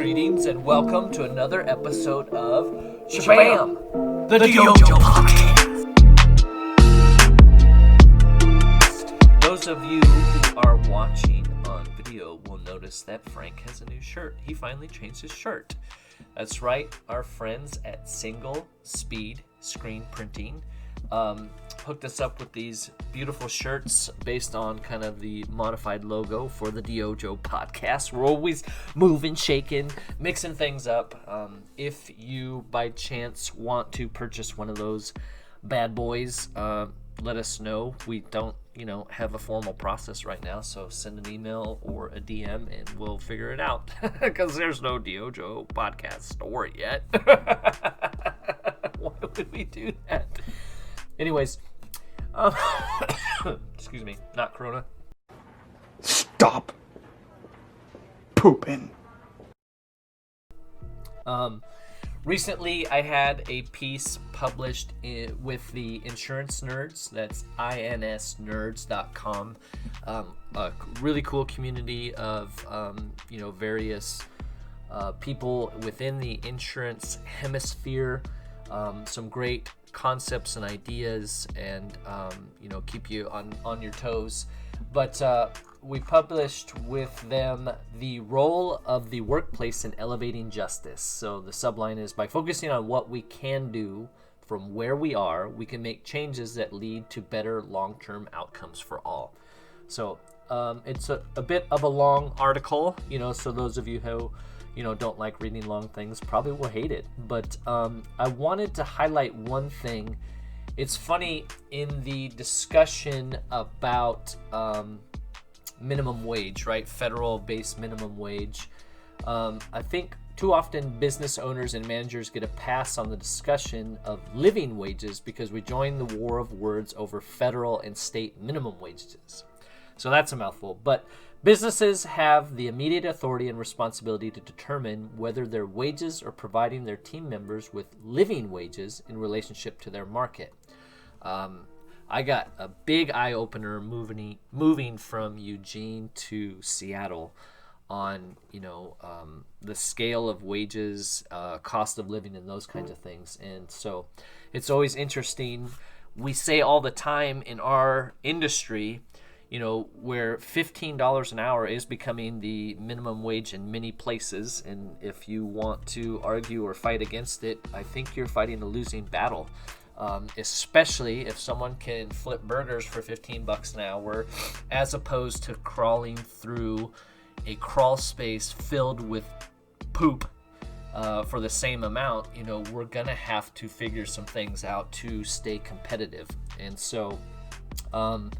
Greetings and welcome to another episode of Shabam, the DYOJO Podcast. Those of you who are watching on video will notice that Frank has a new shirt. He finally changed his shirt. That's right, our friends at Single Speed Screen Printing hooked us up with these beautiful shirts based on kind of the modified logo for the DYOJO Podcast. We're always moving, shaking, mixing things up. If you by chance want to purchase one of those bad boys, let us know. We don't, have a formal process right now, so send an email or a DM and we'll figure it out because there's no DYOJO Podcast store yet. Why would we do that? Anyways, excuse me, not Corona. Stop pooping. Recently I had a piece published with the Insurance Nerds. That's insnerds.com. A really cool community of, various people within the insurance hemisphere. Some great concepts and ideas and keep you on your toes, but we published with them the role of the workplace in elevating justice. So the subline is, by focusing on what we can do from where we are, we can make changes that lead to better long-term outcomes for all. So it's a bit of a long article, so those of you who don't like reading long things probably will hate it. But I wanted to highlight one thing. It's funny, in the discussion about minimum wage, right? Federal-based minimum wage. I think too often business owners and managers get a pass on the discussion of living wages because we join the war of words over federal and state minimum wages. So that's a mouthful. But businesses have the immediate authority and responsibility to determine whether their wages are providing their team members with living wages in relationship to their market. I got a big eye-opener moving from Eugene to Seattle on, the scale of wages, cost of living, and those kinds of things. And so it's always interesting. We say all the time in our industry, where $15 an hour is becoming the minimum wage in many places. And if you want to argue or fight against it, I think you're fighting a losing battle. Especially if someone can flip burgers for $15 an hour, as opposed to crawling through a crawl space filled with poop for the same amount. We're going to have to figure some things out to stay competitive. And so, how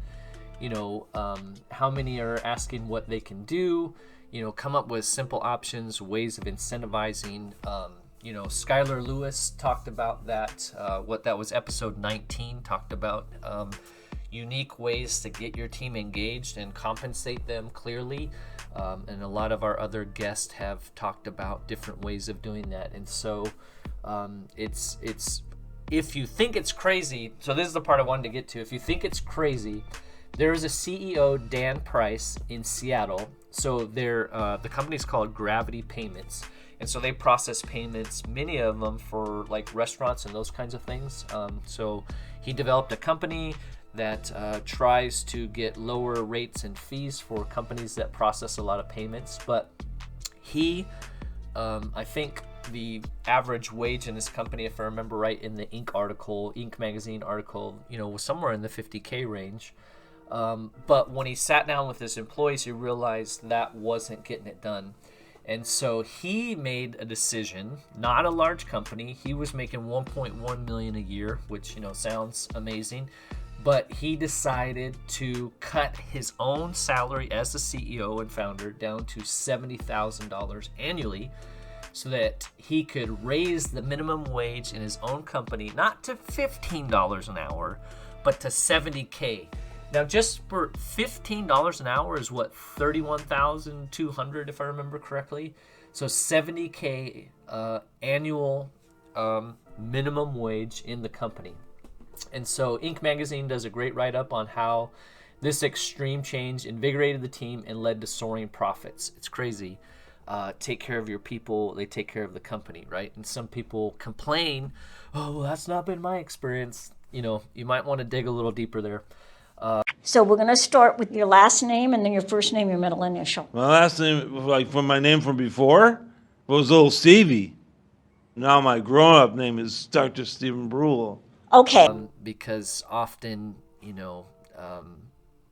many are asking what they can do, come up with simple options, ways of incentivizing. Skylar Lewis talked about that, that was episode 19, talked about unique ways to get your team engaged and compensate them clearly. And a lot of our other guests have talked about different ways of doing that. And so it's if you think it's crazy, so this is the part I wanted to get to. If you think it's crazy, there is a CEO, Dan Price, in Seattle. So the company's called Gravity Payments. And so they process payments, many of them for like restaurants and those kinds of things. So he developed a company that tries to get lower rates and fees for companies that process a lot of payments. But he, I think the average wage in his company, if I remember right, in the Inc. magazine article, was somewhere in the $50K range. But when he sat down with his employees, he realized that wasn't getting it done. And so he made a decision, not a large company. He was making $1.1 million a year, which, sounds amazing. But he decided to cut his own salary as the CEO and founder down to $70,000 annually so that he could raise the minimum wage in his own company, not to $15 an hour, but to $70K. Now, just for $15 an hour is what, $31,200 if I remember correctly. So $70K annual minimum wage in the company. And so Inc. magazine does a great write-up on how this extreme change invigorated the team and led to soaring profits. It's crazy. take care of your people, they take care of the company, right? And some people complain, oh, well, that's not been my experience. You might want to dig a little deeper there. So we're going to start with your last name and then your first name, your middle initial. My last name, like from my name from before, was Old Stevie. Now my grown-up name is Dr. Stephen Brule. Okay. Because often,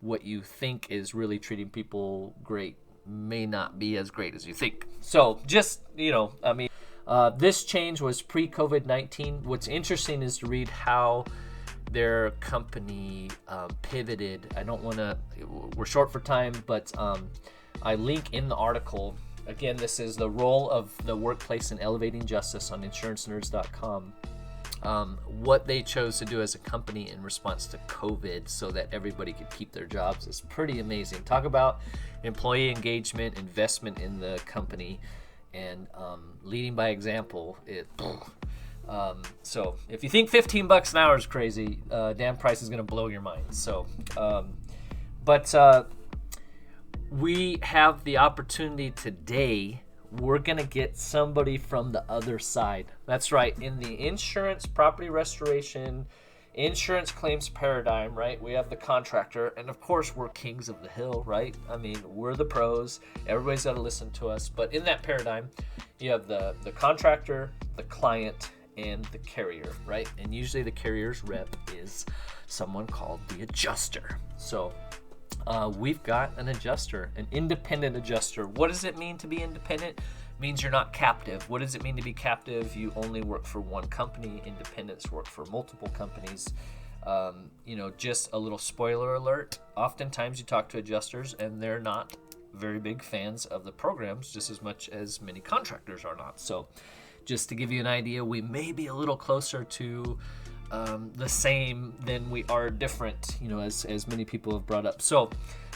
what you think is really treating people great may not be as great as you think. So just, this change was pre-COVID-19. What's interesting is to read how their company pivoted. We're short for time, but I link in the article. Again, this is the role of the workplace in elevating justice on insurancenerds.com. What they chose to do as a company in response to COVID so that everybody could keep their jobs is pretty amazing. Talk about employee engagement, investment in the company, and leading by example. So if you think $15 an hour is crazy, damn price is going to blow your mind. So, we have the opportunity today. We're going to get somebody from the other side. That's right. In the insurance, property restoration, insurance claims paradigm, right? We have the contractor, and of course we're kings of the hill, right? I mean, we're the pros. Everybody's got to listen to us. But in that paradigm, you have the contractor, the client, and the carrier, right? And usually the carrier's rep is someone called the adjuster. So we've got an adjuster, an independent adjuster. What does it mean to be independent? It means you're not captive. What does it mean to be captive? You only work for one company. Independents work for multiple companies. Just a little spoiler alert. Oftentimes you talk to adjusters and they're not very big fans of the programs just as much as many contractors are not. So just to give you an idea, we may be a little closer to the same than we are different, as many people have brought up. So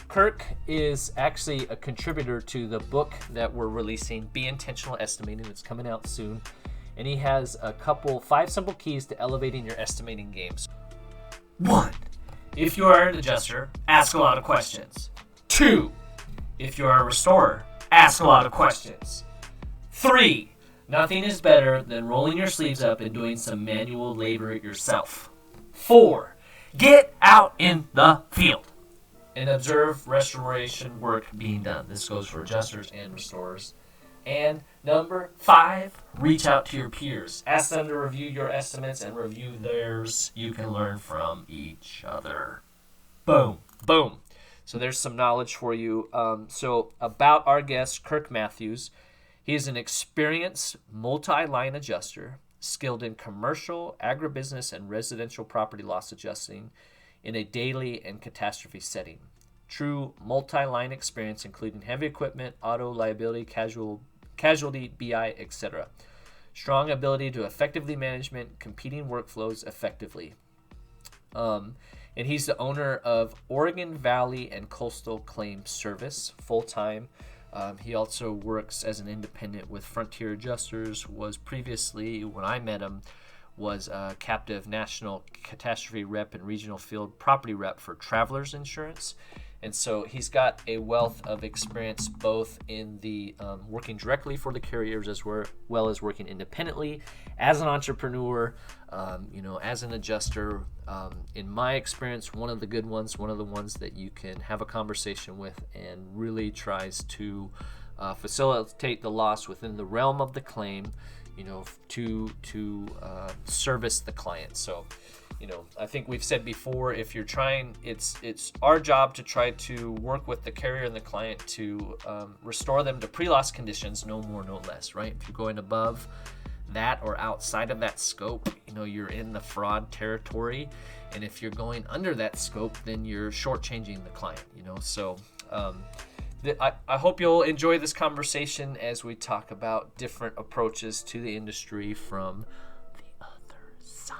Kirk is actually a contributor to the book that we're releasing, Be Intentional Estimating. It's coming out soon. And he has 5 simple keys to elevating your estimating games. 1, if you are an adjuster, ask a lot of questions. 2, if you are a restorer, ask a lot of questions. 3, nothing is better than rolling your sleeves up and doing some manual labor yourself. 4, get out in the field and observe restoration work being done. This goes for adjusters and restorers. And number 5, reach out to your peers. Ask them to review your estimates and review theirs. You can learn from each other. Boom. Boom. So there's some knowledge for you. So about our guest, Kirk Matthews. He is an experienced multi-line adjuster, skilled in commercial, agribusiness, and residential property loss adjusting in a daily and catastrophe setting. True multi-line experience, including heavy equipment, auto, liability, casualty, BI, etc. Strong ability to effectively manage competing workflows effectively. And he's the owner of Oregon Valley and Coastal Claim Service, full-time. He also works as an independent with Frontier Adjusters, was previously, when I met him, was a captive national catastrophe rep and regional field property rep for Travelers Insurance. And so he's got a wealth of experience both in the working directly for the carriers as well as working independently as an entrepreneur, as an adjuster. In my experience, one of the ones that you can have a conversation with and really tries to facilitate the loss within the realm of the claim, to service the client. So, I think we've said before, if you're trying, it's our job to try to work with the carrier and the client to restore them to pre-loss conditions, no more, no less, right? If you're going above that or outside of that scope, you're in the fraud territory. And if you're going under that scope, then you're shortchanging the client, So I hope you'll enjoy this conversation as we talk about different approaches to the industry from the other side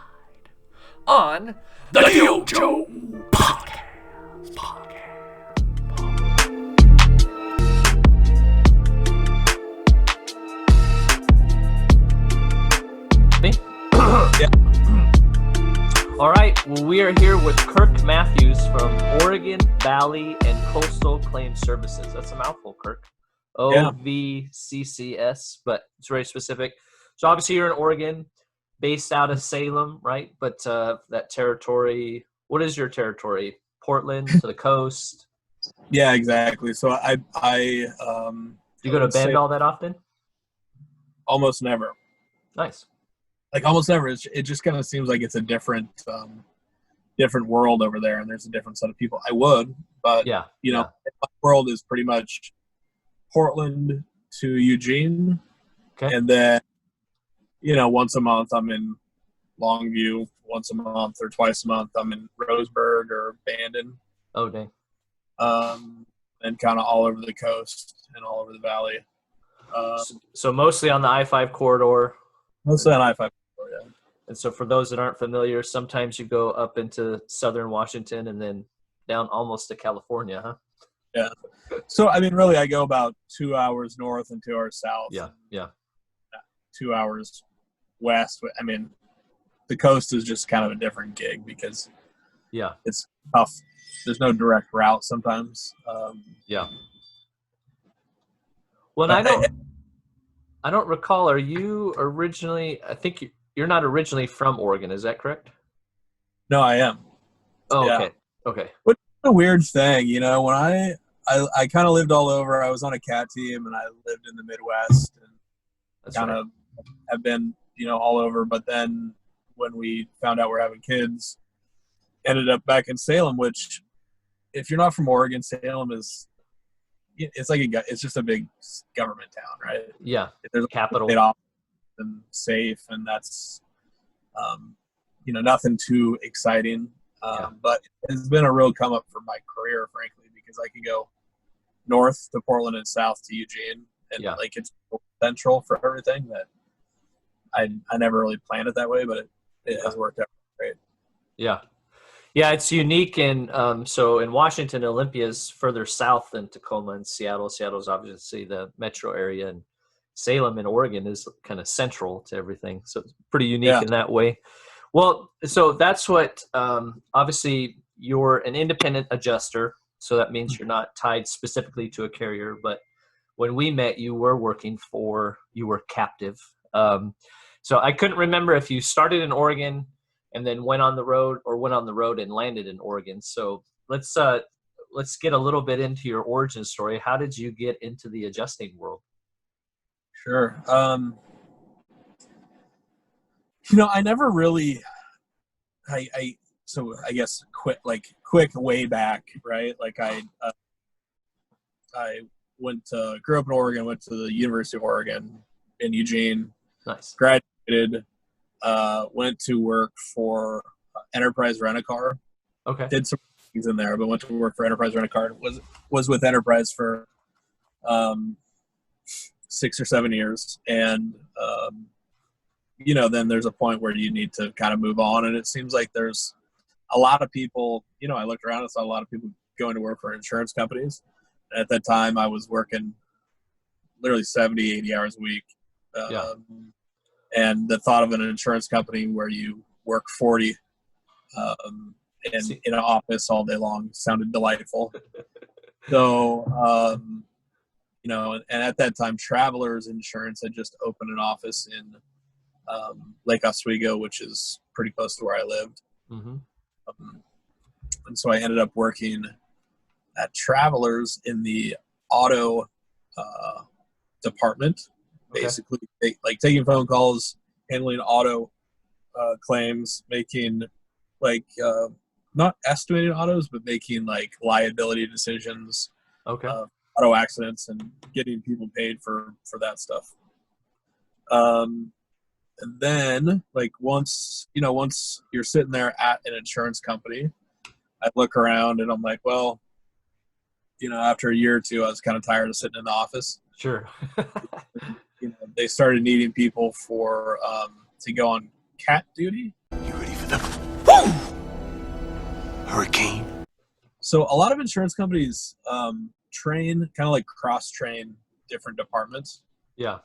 on the DYOJO Podcast. Yeah. All right, well, we are here with Kirk Matthews from Oregon Valley and Coastal Claim Services. That's a mouthful, Kirk. OVCCS, but it's very specific. So obviously you're in Oregon, based out of Salem, right? But that territory, what is your territory? Portland to the coast? Yeah, exactly. So I Do you go to would say Bend all that often? almost never. Nice. Like almost never. It just kind of seems like it's a different world over there, and there's a different set of people. I would, but Yeah. my world is pretty much Portland to Eugene, Okay. and then once a month I'm in Longview. Once a month or twice a month I'm in Roseburg or Bandon. Oh, dang. And kind of all over the coast and all over the valley. So mostly on the I-5 corridor. Mostly on I-5 corridor, yeah. And so for those that aren't familiar, sometimes you go up into southern Washington and then down almost to California, huh? Yeah. So, I mean, really, I go about 2 hours north and 2 hours south. Yeah. 2 hours west. I mean, the coast is just kind of a different gig because it's tough. There's no direct route sometimes. Yeah. Well, I don't recall. Are you originally? I think you're not originally from Oregon. Is that correct? No, I am. Oh, Yeah. Okay. Which is a weird thing, when I kind of lived all over. I was on a cat team, and I lived in the Midwest, and That's kind right. of have been, all over. But then when we found out we're having kids, ended up back in Salem, which if you're not from Oregon, Salem is, it's like it's just a big government town, right? Yeah. There's a Capital. state office and safe, and that's, nothing too exciting. But it's been a real come up for my career, frankly, because I can go north to Portland and south to Eugene, and it's central for everything that I never really planned it that way, but it has worked out great. Yeah. Yeah, it's unique. And so in Washington, Olympia is further south than Tacoma and Seattle. Seattle's obviously the metro area, and Salem in Oregon is kind of central to everything. So it's pretty unique in that way. Well, so that's what, obviously you're an independent adjuster. So that means you're not tied specifically to a carrier, but when we met, you were captive. So I couldn't remember if you started in Oregon and then went on the road and landed in Oregon. So let's get a little bit into your origin story. How did you get into the adjusting world? Sure. I never really, so I guess quick way back, right? Like I grew up in Oregon, went to the University of Oregon in Eugene. Nice. Graduated, went to work for Enterprise Rent-A-Car. Okay. Did some things in there, but went to work for Enterprise Rent-A-Car. Was with Enterprise for 6 or 7 years, and then there's a point where you need to kind of move on, and it seems like there's a lot of people. I looked around and saw a lot of people going to work for insurance companies. And at that time, I was working literally 70, 80 hours a week. And the thought of an insurance company where you work 40 and in an office all day long sounded delightful. So, and at that time, Travelers Insurance had just opened an office in Lake Oswego, which is pretty close to where I lived. Mm-hmm. And so I ended up working at Travelers in the auto department. Basically, taking phone calls, handling auto claims, making not estimating autos, but making liability decisions, auto accidents, and getting people paid for that stuff. And then once you're sitting there at an insurance company, I look around and I'm like, well, after a year or two, I was kind of tired of sitting in the office. Sure. They started needing people for to go on cat duty. You ready for the hurricane? So a lot of insurance companies train, kind of like cross-train different departments. Yeah.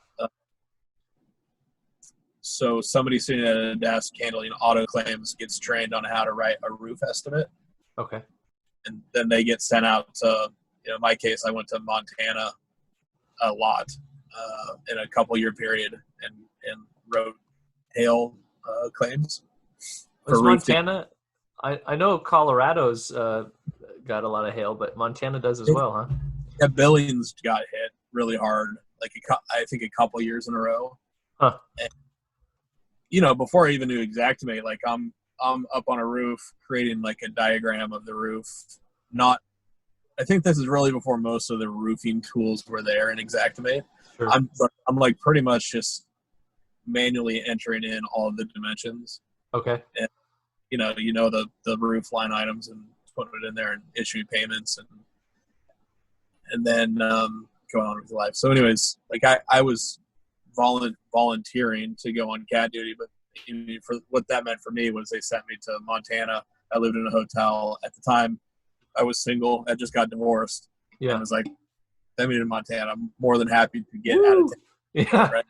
So somebody sitting at a desk handling auto claims gets trained on how to write a roof estimate. Okay. And then they get sent out to, in my case, I went to Montana a lot in a couple year period and wrote hail claims. Was Montana? I know Colorado's got a lot of hail, but Montana does as well, huh? Yeah, Billings got hit really hard, like I think a couple years in a row. Huh. And, you know, before I even knew Xactimate, like I'm up on a roof creating like a diagram of the roof. I think this is really before most of the roofing tools were there in Xactimate. Sure. I'm like pretty much just manually entering in all of the dimensions. Okay. And the roof line items and putting it in there and issuing payments and then going on with life. So anyways, like I was volunteering to go on CAT duty, but for what that meant for me was they sent me to Montana. I lived in a hotel at the time. I was single. I just got divorced. Yeah. And I was like, send me to Montana. I'm more than happy to get out of town. Yeah. Right?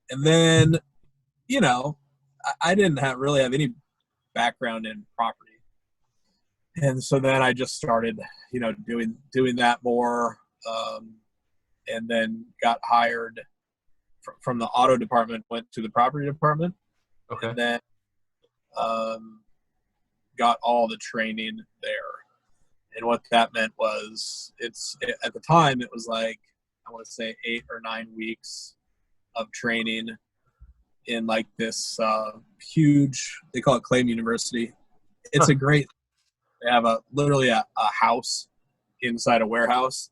And then, you know, I didn't really have any background in property. And so then I just started, you know, doing that more, and then got hired from the auto department, went to the property department. Okay. And then got all the training there. And what that meant was at the time it was like, I want to say 8 or 9 weeks of training in like this huge, they call it Claim University. It's a great, they have literally a house inside a warehouse,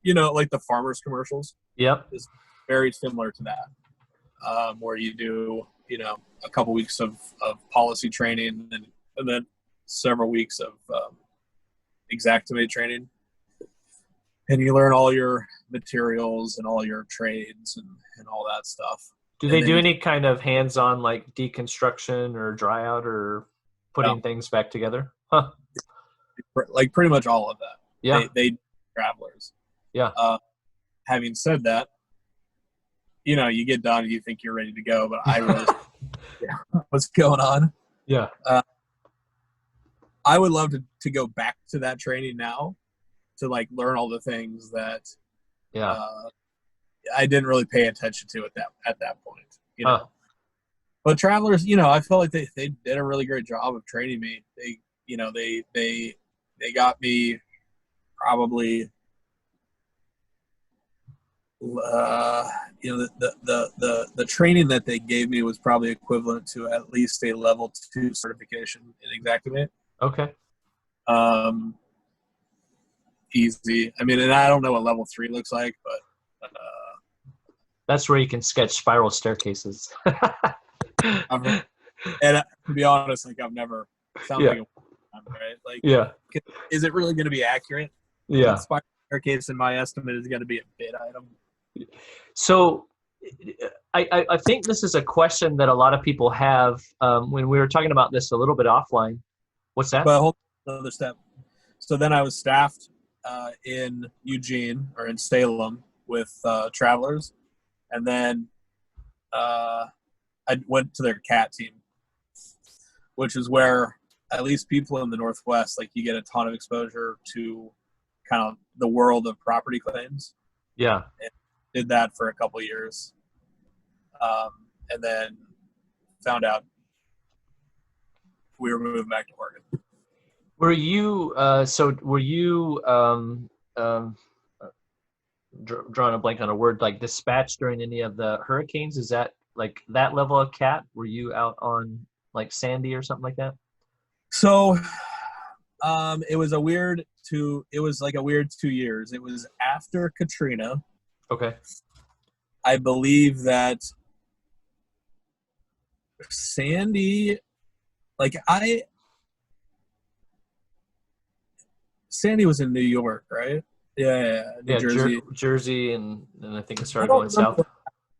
you know, like the farmers commercials. Yep. It's very similar to that, where you do, you know, a couple weeks of policy training and then several weeks of Xactimate training. And you learn all your materials and all your trades and all that stuff. Do they do any kind of hands-on like deconstruction or dry out or putting things back together? Huh. Like pretty much all of that. Yeah. They travelers. Yeah. Having said that, you know, you get done and you think you're ready to go, but I really what's going on? Yeah. I would love to go back to that training now to like learn all the things that I didn't really pay attention to at that point, you know. But travelers, you know, I felt like they did a really great job of training me. They got me probably the training that they gave me was probably equivalent to at least a level 2 certification in Xactimate. Okay. Easy. I mean, and I don't know what level 3 looks like, but that's where you can sketch spiral staircases. and to be honest, like I've never found like a right? Like, is it really going to be accurate? Yeah. The spiral staircase, in my estimate, is going to be a bid item. So I think this is a question that a lot of people have when we were talking about this a little bit offline. What's that? But hold on, another step. So then I was staffed in Eugene or in Salem with travelers. And then I went to their CAT team, which is where at least people in the Northwest, like you get a ton of exposure to kind of the world of property claims. Yeah. And did that for a couple of years. And then found out we were moving back to Oregon. Were you, drawing a blank on a word, like dispatched during any of the hurricanes? Is that like that level of CAT? Were you out on like Sandy or something like that? So it was like a weird 2 years. It was after Katrina. Okay. I believe that Sandy, Sandy was in New York, right? Yeah, New Jersey. Jersey, and I think it started going south.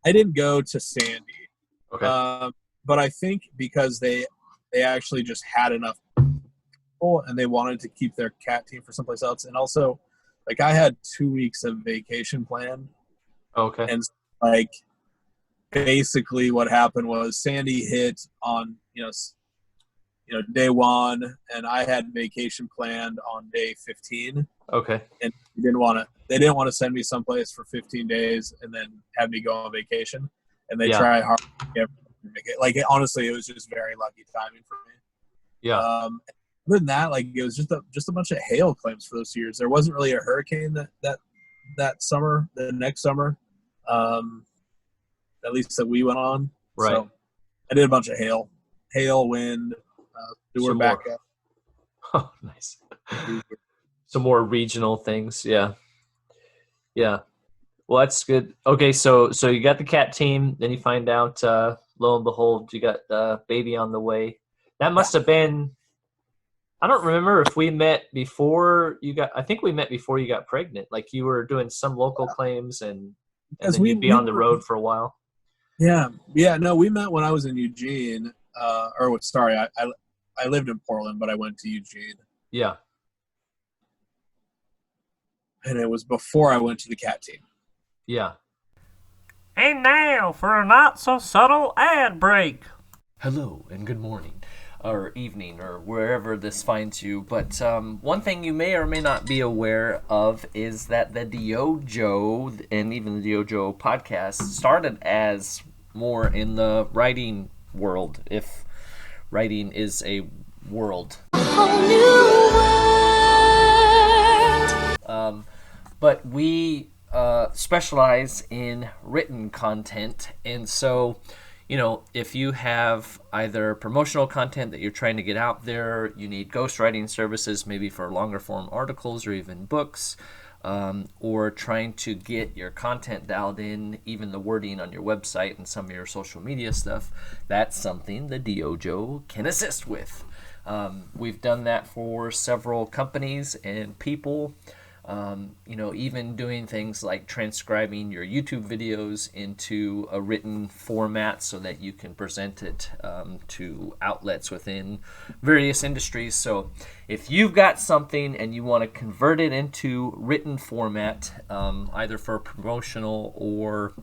I didn't go to Sandy. Okay. But I think because they actually just had enough people and they wanted to keep their CAT team for someplace else. And also, like, I had 2 weeks of vacation planned. Okay. And, like, basically what happened was Sandy hit on, you know, day 1, and I had vacation planned on day 15. Okay. And they didn't want to send me someplace for 15 days and then have me go on vacation. And they try hard to get honestly, it was just very lucky timing for me. Yeah. Other than that, it was just a bunch of hail claims for those years. There wasn't really a hurricane that summer, the next summer, at least that we went on. Right. So I did a bunch of hail, wind, sewer backup. Oh, nice. Some more regional things. Yeah. Yeah. Well, that's good. Okay. So you got the cat team, then you find out, lo and behold, you got the baby on the way. That must have been, I don't remember if we met before I think we met before you got pregnant. Like you were doing some local claims and then you'd be on the road for a while. Yeah. Yeah. No, we met when I was in Eugene, I lived in Portland, but I went to Eugene. Yeah. And it was before I went to the cat team. Yeah. And now for a not-so-subtle ad break. Hello and good morning, or evening, or wherever this finds you. But one thing you may or may not be aware of is that the DYOJO and even the DYOJO podcast started as more in the writing world, if writing is a world. But we specialize in written content, and so if you have either promotional content that you're trying to get out there, you need ghostwriting services maybe for longer form articles or even books, or trying to get your content dialed in, even the wording on your website and some of your social media stuff, that's something the DYOJO can assist with. We've done that for several companies and people. Even doing things like transcribing your YouTube videos into a written format so that you can present it to outlets within various industries. So if you've got something and you want to convert it into written format, either for promotional or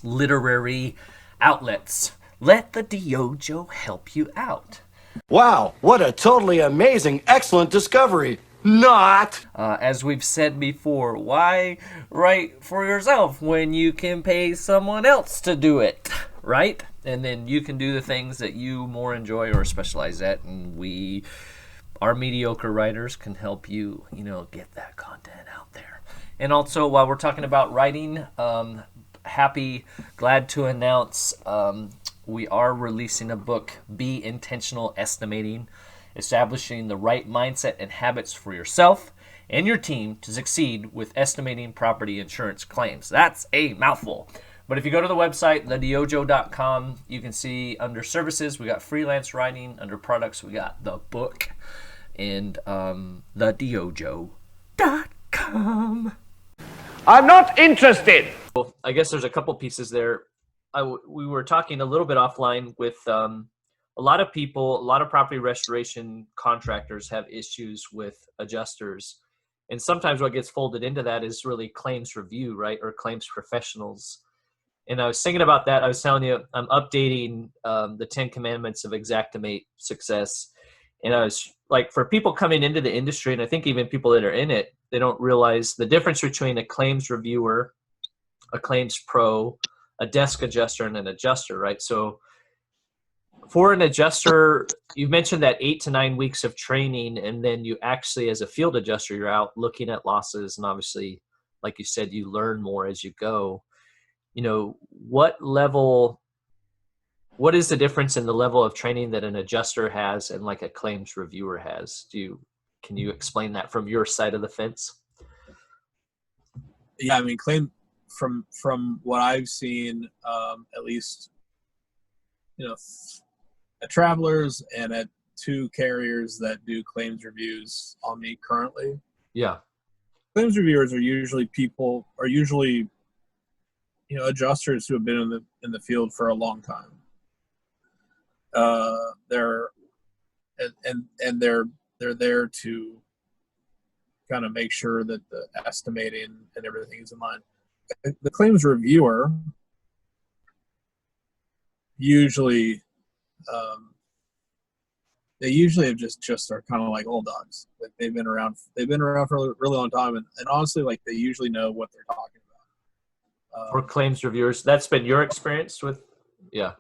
literary outlets, let the DYOJO help you out. Wow, what a totally amazing, excellent discovery. Not! As we've said before, why write for yourself when you can pay someone else to do it, right? And then you can do the things that you more enjoy or specialize at, and our mediocre writers can help you, get that content out there. And also, while we're talking about writing, glad to announce we are releasing a book, Be Intentional Estimating, establishing the right mindset and habits for yourself and your team to succeed with estimating property insurance claims. That's a mouthful. But if you go to the website, thedyojo.com, you can see under services, we got freelance writing. Under products, we got the book. And thedyojo.com. I'm not interested! Well, I guess there's a couple pieces there. We were talking a little bit offline with a lot of people, a lot of property restoration contractors have issues with adjusters. And sometimes what gets folded into that is really claims review, right? Or claims professionals. And I was thinking about that. I was telling you, I'm updating the 10 Commandments of Xactimate Success. And I was like, for people coming into the industry, and I think even people that are in it, they don't realize the difference between a claims reviewer, a claims pro, a desk adjuster, and an adjuster, right? So for an adjuster, you mentioned that 8 to 9 weeks of training, and then you actually, as a field adjuster, you're out looking at losses, and obviously, like you said, you learn more as you go. What is the difference in the level of training that an adjuster has and like a claims reviewer has? Can you explain that from your side of the fence? Yeah, I mean, from what I've seen, at least, at Travelers and at 2 carriers that do claims reviews on me currently. Yeah. Claims reviewers are usually adjusters who have been in the field for a long time. They're there to kind of make sure that the estimating and everything is in line. The claims reviewer usually they usually have just are kind of like old dogs. Like they've been around for a really long time, and honestly, like they usually know what they're talking about. For claims reviewers, that's been your experience with, yeah.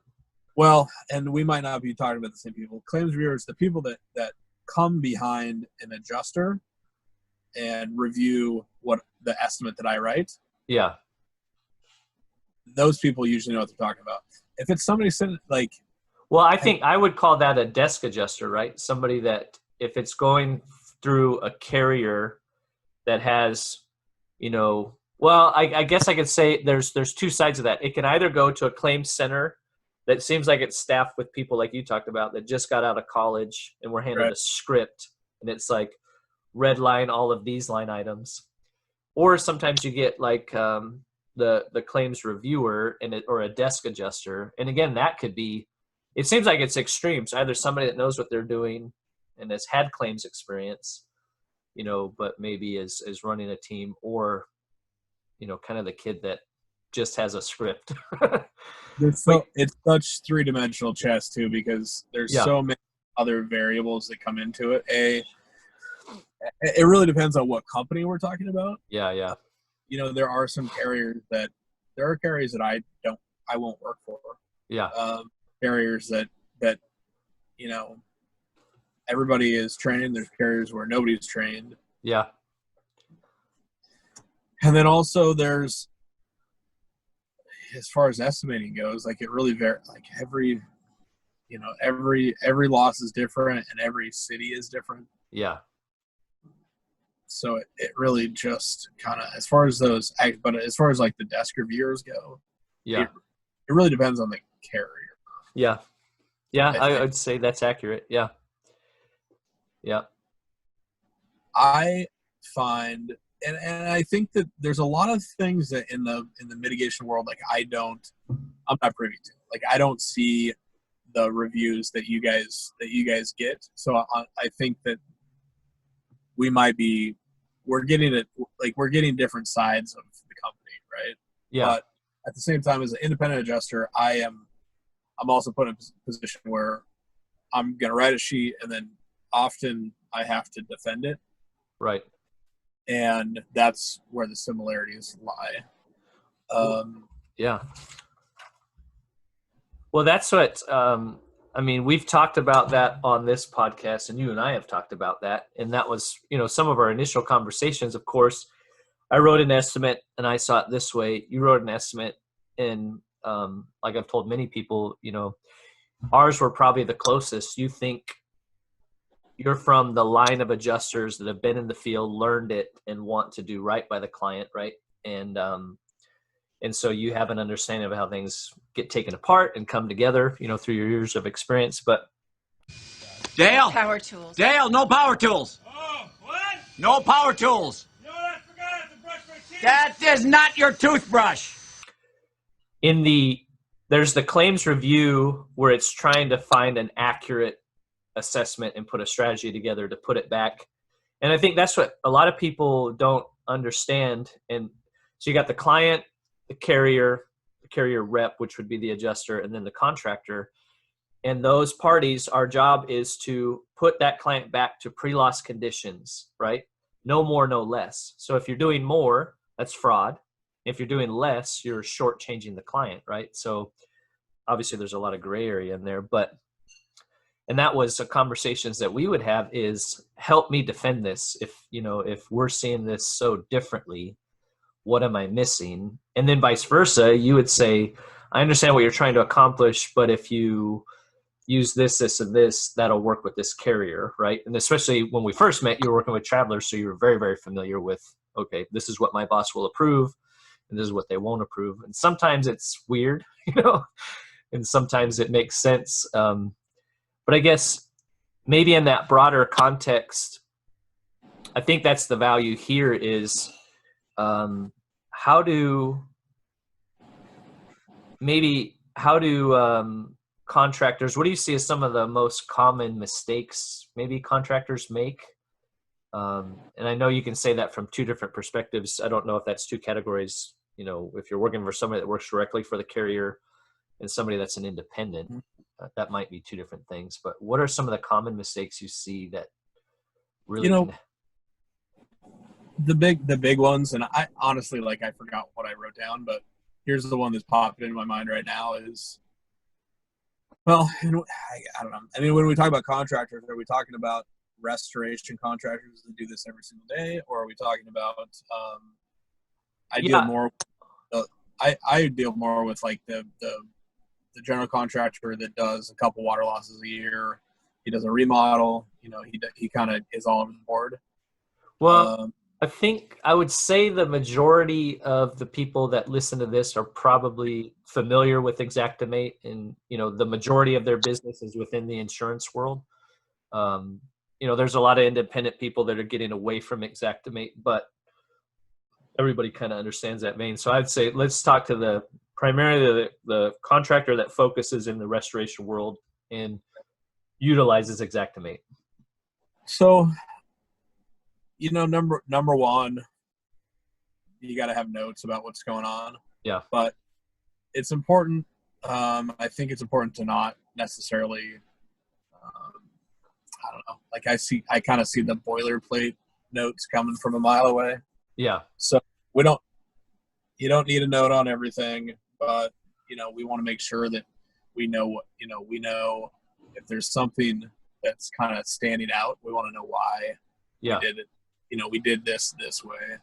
Well, and we might not be talking about the same people. Claims reviewers, the people that come behind an adjuster and review what the estimate that I write. Yeah. Those people usually know what they're talking about. If it's somebody sitting like, well, I think I would call that a desk adjuster, right? Somebody that if it's going through a carrier that has, well, I guess I could say there's two sides of that. It can either go to a claims center that seems like it's staffed with people like you talked about that just got out of college and were handed a script, and it's like red line all of these line items. Or sometimes you get like the claims reviewer or a desk adjuster. And again, that could be, it seems like it's extreme. So either somebody that knows what they're doing and has had claims experience, but maybe is running a team, or, kind of the kid that just has a script. It's such three-dimensional chess too, because there's so many other variables that come into it. It really depends on what company we're talking about. Yeah. There are some carriers that I won't work for. Yeah. Carriers that everybody is trained. There's carriers where nobody's trained. Yeah. And then also there's, as far as estimating goes, like it really varies. Like every loss is different and every city is different. Yeah. So it really just kind of, as far as like the desk reviewers go, it really depends on the carrier. Yeah. I would say that's accurate. Yeah. I find, and I think that there's a lot of things that in the mitigation world, like I'm not privy to. Like I don't see the reviews that you guys get. So I think that we're getting different sides of the company, right? Yeah. But at the same time, as an independent adjuster, I'm also put in a position where I'm going to write a sheet, and then often I have to defend it. Right. And that's where the similarities lie. Yeah. Well, that's what, we've talked about that on this podcast, and you and I have talked about that. And that was, some of our initial conversations. Of course, I wrote an estimate and I saw it this way. You wrote an estimate, and like I've told many people, ours were probably the closest. You think you're from the line of adjusters that have been in the field, learned it, and want to do right by the client, right? And so you have an understanding of how things get taken apart and come together, through your years of experience. But Dale, Power tools. Dale, no power tools. Oh, what? No power tools. You know what? I forgot I have to brush my teeth. That is not your toothbrush. There's the claims review where it's trying to find an accurate assessment and put a strategy together to put it back. And I think that's what a lot of people don't understand. And so you got the client, the carrier rep, which would be the adjuster, and then the contractor. And those parties, our job is to put that client back to pre-loss conditions, right? No more, no less. So if you're doing more, that's fraud. If you're doing less, you're shortchanging the client, right? So obviously there's a lot of gray area in there, and that was the conversations that we would have is help me defend this. If we're seeing this so differently, what am I missing? And then vice versa, you would say, I understand what you're trying to accomplish, but if you use this, this, and this, that'll work with this carrier, right? And especially when we first met, you were working with Travelers, so you were very, very familiar with, okay, this is what my boss will approve, and this is what they won't approve. And sometimes it's weird, and sometimes it makes sense. But I guess maybe in that broader context, I think that's the value here is how do contractors, what do you see as some of the most common mistakes maybe contractors make? And I know you can say that from two different perspectives. I don't know if that's two categories, if you're working for somebody that works directly for the carrier and somebody that's an independent. that might be two different things. But what are some of the common mistakes you see that really? The big ones, and I honestly, I forgot what I wrote down, but here's the one that's popped into my mind right now is, well, I don't know. I mean, when we talk about contractors, are we talking about restoration contractors that do this every single day, or are we talking about? I deal more. I deal more with the general contractor that does a couple water losses a year. He does a remodel. He kind of is all over the board. Well, I think I would say the majority of the people that listen to this are probably familiar with Xactimate, and the majority of their business is within the insurance world. There's a lot of independent people that are getting away from Xactimate, but everybody kind of understands that vein. So I'd say let's talk to primarily the contractor that focuses in the restoration world and utilizes Xactimate. So, number one, you got to have notes about what's going on. Yeah. But it's important. I think it's important to not necessarily, I don't know. I kind of see the boilerplate notes coming from a mile away. Yeah. So you don't need a note on everything, but we want to make sure that we know if there's something that's kind of standing out, we want to know why we did it. We did this way.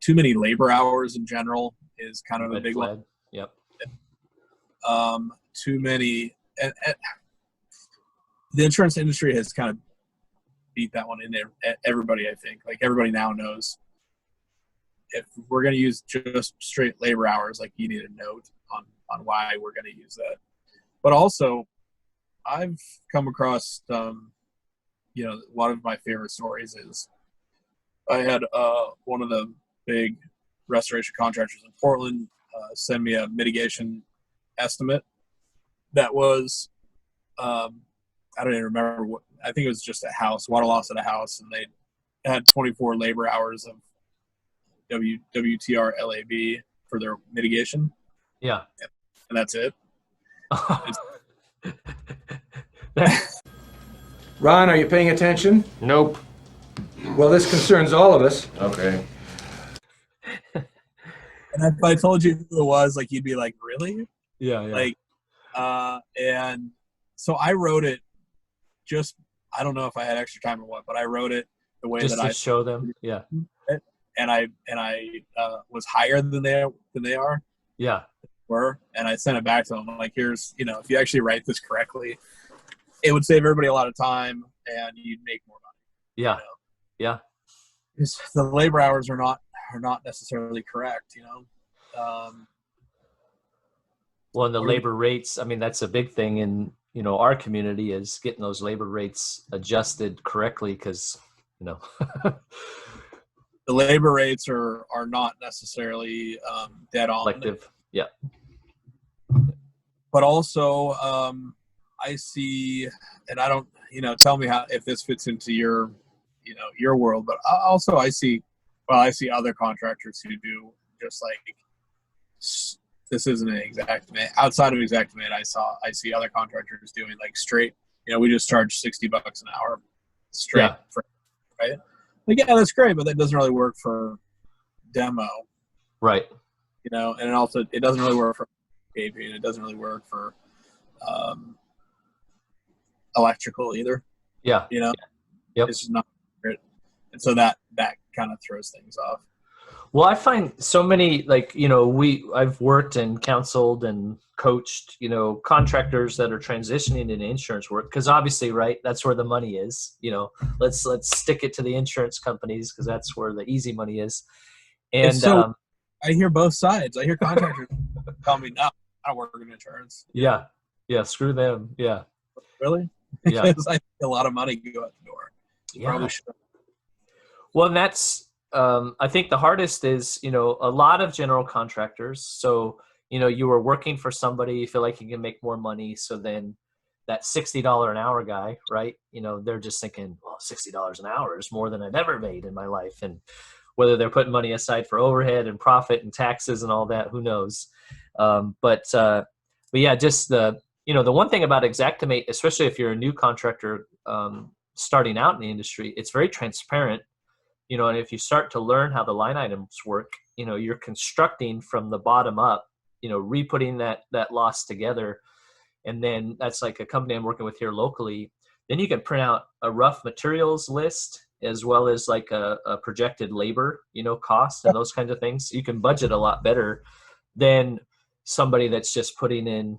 Too many labor hours in general is kind of a big one. Yep. Too many, and the insurance industry has kind of beat that one in there. Everybody, I think, everybody now knows if we're going to use just straight labor hours, you need a note on why we're going to use that. But also, I've come across, one of my favorite stories is I had one of the big restoration contractors in Portland send me a mitigation estimate that was, I don't even remember what, I think it was just a house, water loss at a house, and they had 24 labor hours of WTR LAB for their mitigation. Yeah. And that's it. Ron, are you paying attention? Nope. Well, this concerns all of us. Okay. And if I told you who it was, you'd be like, really? Yeah. And so I wrote it I don't know if I had extra time or what, but I wrote it the way just that I show them. Yeah. And I was higher than they are. Yeah. And I sent it back to them. I'm like, here's, if you actually write this correctly, it would save everybody a lot of time and you'd make more money. Yeah. Yeah. The labor hours are not necessarily correct, Well, and the labor rates, I mean, that's a big thing in, our community is getting those labor rates adjusted correctly because, the labor rates are not necessarily dead on. Collective. Yeah. But also, I see, and I don't, tell me if this fits into your world, but also I see other contractors who do just this isn't an Xactimate. Outside of Xactimate, I see other contractors doing straight, we just charge $60 an hour straight, right? Yeah, that's great, but that doesn't really work for demo. Right. And it doesn't really work for landscaping. It doesn't really work for electrical either. Yeah. Yep. It's just not accurate. And so that kind of throws things off. Well, I find so many, I've worked and counseled and coached, contractors that are transitioning into insurance work. Cause obviously, right, that's where the money is, let's stick it to the insurance companies. Cause that's where the easy money is. And so I hear both sides. I hear contractors tell me, no, I don't work in insurance. Yeah. Yeah. Screw them. Yeah. Really? Yeah. Because I think a lot of money go out the door. You probably should. Well, and that's, I think the hardest is, a lot of general contractors. So, you were working for somebody, you feel like you can make more money. So then that $60 an hour guy, right? They're just thinking, well, $60 an hour is more than I've ever made in my life. And whether they're putting money aside for overhead and profit and taxes and all that, who knows? But But yeah, just the one thing about Xactimate, especially if you're a new contractor starting out in the industry, it's very transparent. And if you start to learn how the line items work, you're constructing from the bottom up, re-putting that loss together. And then that's like a company I'm working with here locally. Then you can print out a rough materials list as well as like a projected labor, cost and those kinds of things. You can budget a lot better than somebody that's just putting in,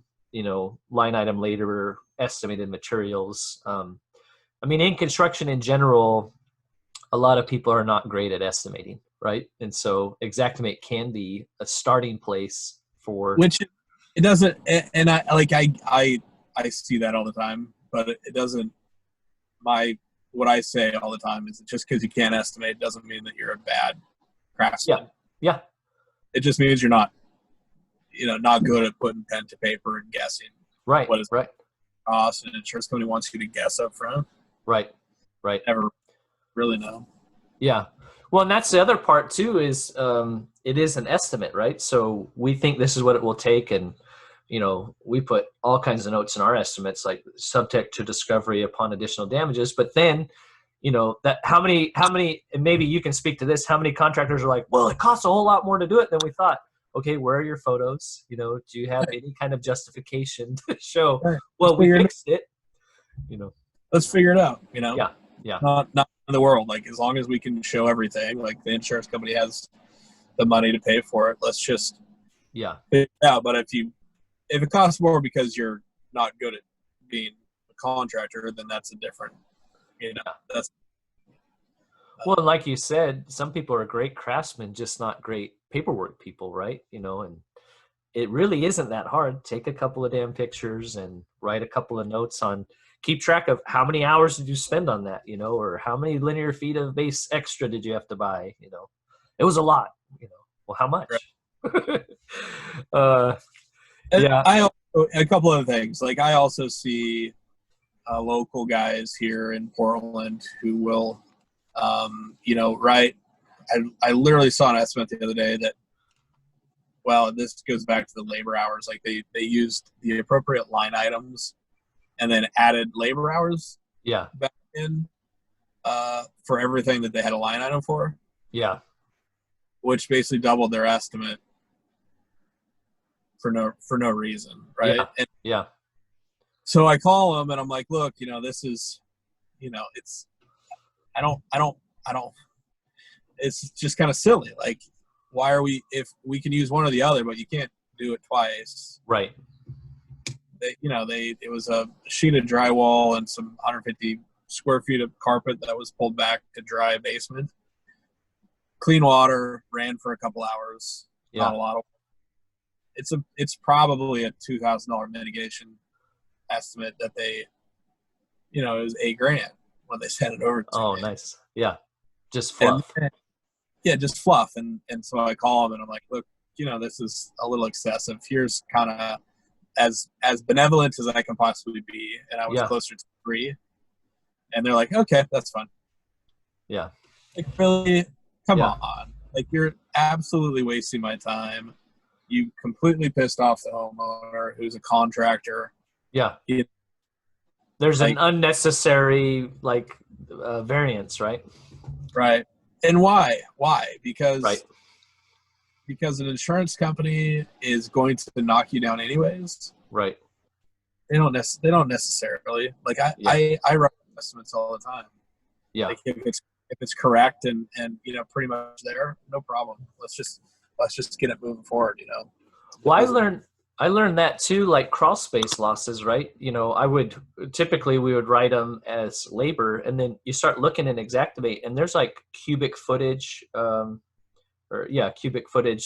line item labor, estimated materials. In construction in general, a lot of people are not great at estimating, right? And so Xactimate can be a starting place for which it doesn't. And I see that all the time, but it doesn't. What I say all the time is just because you can't estimate doesn't mean that you're a bad craftsman. Yeah. It just means you're not, not good at putting pen to paper and guessing. Right. What is right. Cost? An insurance company wants you to guess up front. Right. Never really know. Yeah. Well, and that's the other part too, is it is an estimate, right? So we think this is what it will take. And, we put all kinds of notes in our estimates, like subject to discovery upon additional damages. But then, that how many, and maybe you can speak to this, how many contractors are like, well, it costs a whole lot more to do it than we thought. Okay, where are your photos? Do you have any kind of justification to show, well, we fixed it, Let's figure it out, Yeah. Not in the world. Like, as long as we can show everything, like the insurance company has the money to pay for it, let's just figure it out. But if it costs more because you're not good at being a contractor, then that's a different, that's. Well, like you said, some people are great craftsmen, just not great paperwork people, right? And it really isn't that hard. Take a couple of damn pictures and write a couple of notes on, keep track of how many hours did you spend on that, or how many linear feet of base extra did you have to buy? It was a lot, well, how much? Right. A couple of things. Like, I also see local guys here in Portland who will, write. I literally saw an estimate the other day that, well, this goes back to the labor hours. Like, they used the appropriate line items and then added labor hours back in for everything that they had a line item for. Yeah. Which basically doubled their estimate for no reason, right? Yeah. So I call them and I'm like, look, this is, it's, I don't, it's just kind of silly. Like, why are we, if we can use one or the other, but you can't do it twice. Right. It was a sheet of drywall and some 150 square feet of carpet that was pulled back to dry basement. Clean water, ran for a couple hours. Not a lot of. It's probably a $2,000 mitigation estimate that they, it was $8,000 when they sent it over to me. Nice. Yeah. Just fluff. Just fluff. And so I call them and I'm like, look, this is a little excessive. Here's kind of as benevolent as I can possibly be. And I was closer to 3. And they're like, okay, that's fine. Yeah. Like, really? Come on. Like, you're absolutely wasting my time. You completely pissed off the homeowner who's a contractor. Yeah. There's an unnecessary, variance, right? Right. And why? Because an insurance company is going to knock you down anyways. Right. They don't necessarily. Like, I write estimates all the time. Yeah. Like, if it's correct and pretty much there, no problem. Let's just get it moving forward. Well, I learned that too, like Crawlspace Losses, right? We would write them as labor, and then you start looking in Xactimate, and there's like cubic footage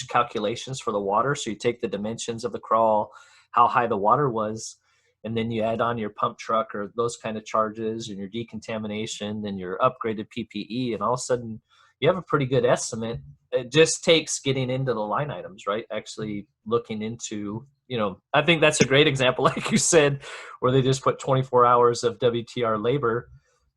calculations for the water. So you take the dimensions of the crawl, how high the water was, and then you add on your pump truck or those kind of charges and your decontamination, then your upgraded PPE, and all of a sudden you have a pretty good estimate. It just takes getting into the line items, right? Actually looking into, I think that's a great example, like you said, where they just put 24 hours of WTR labor.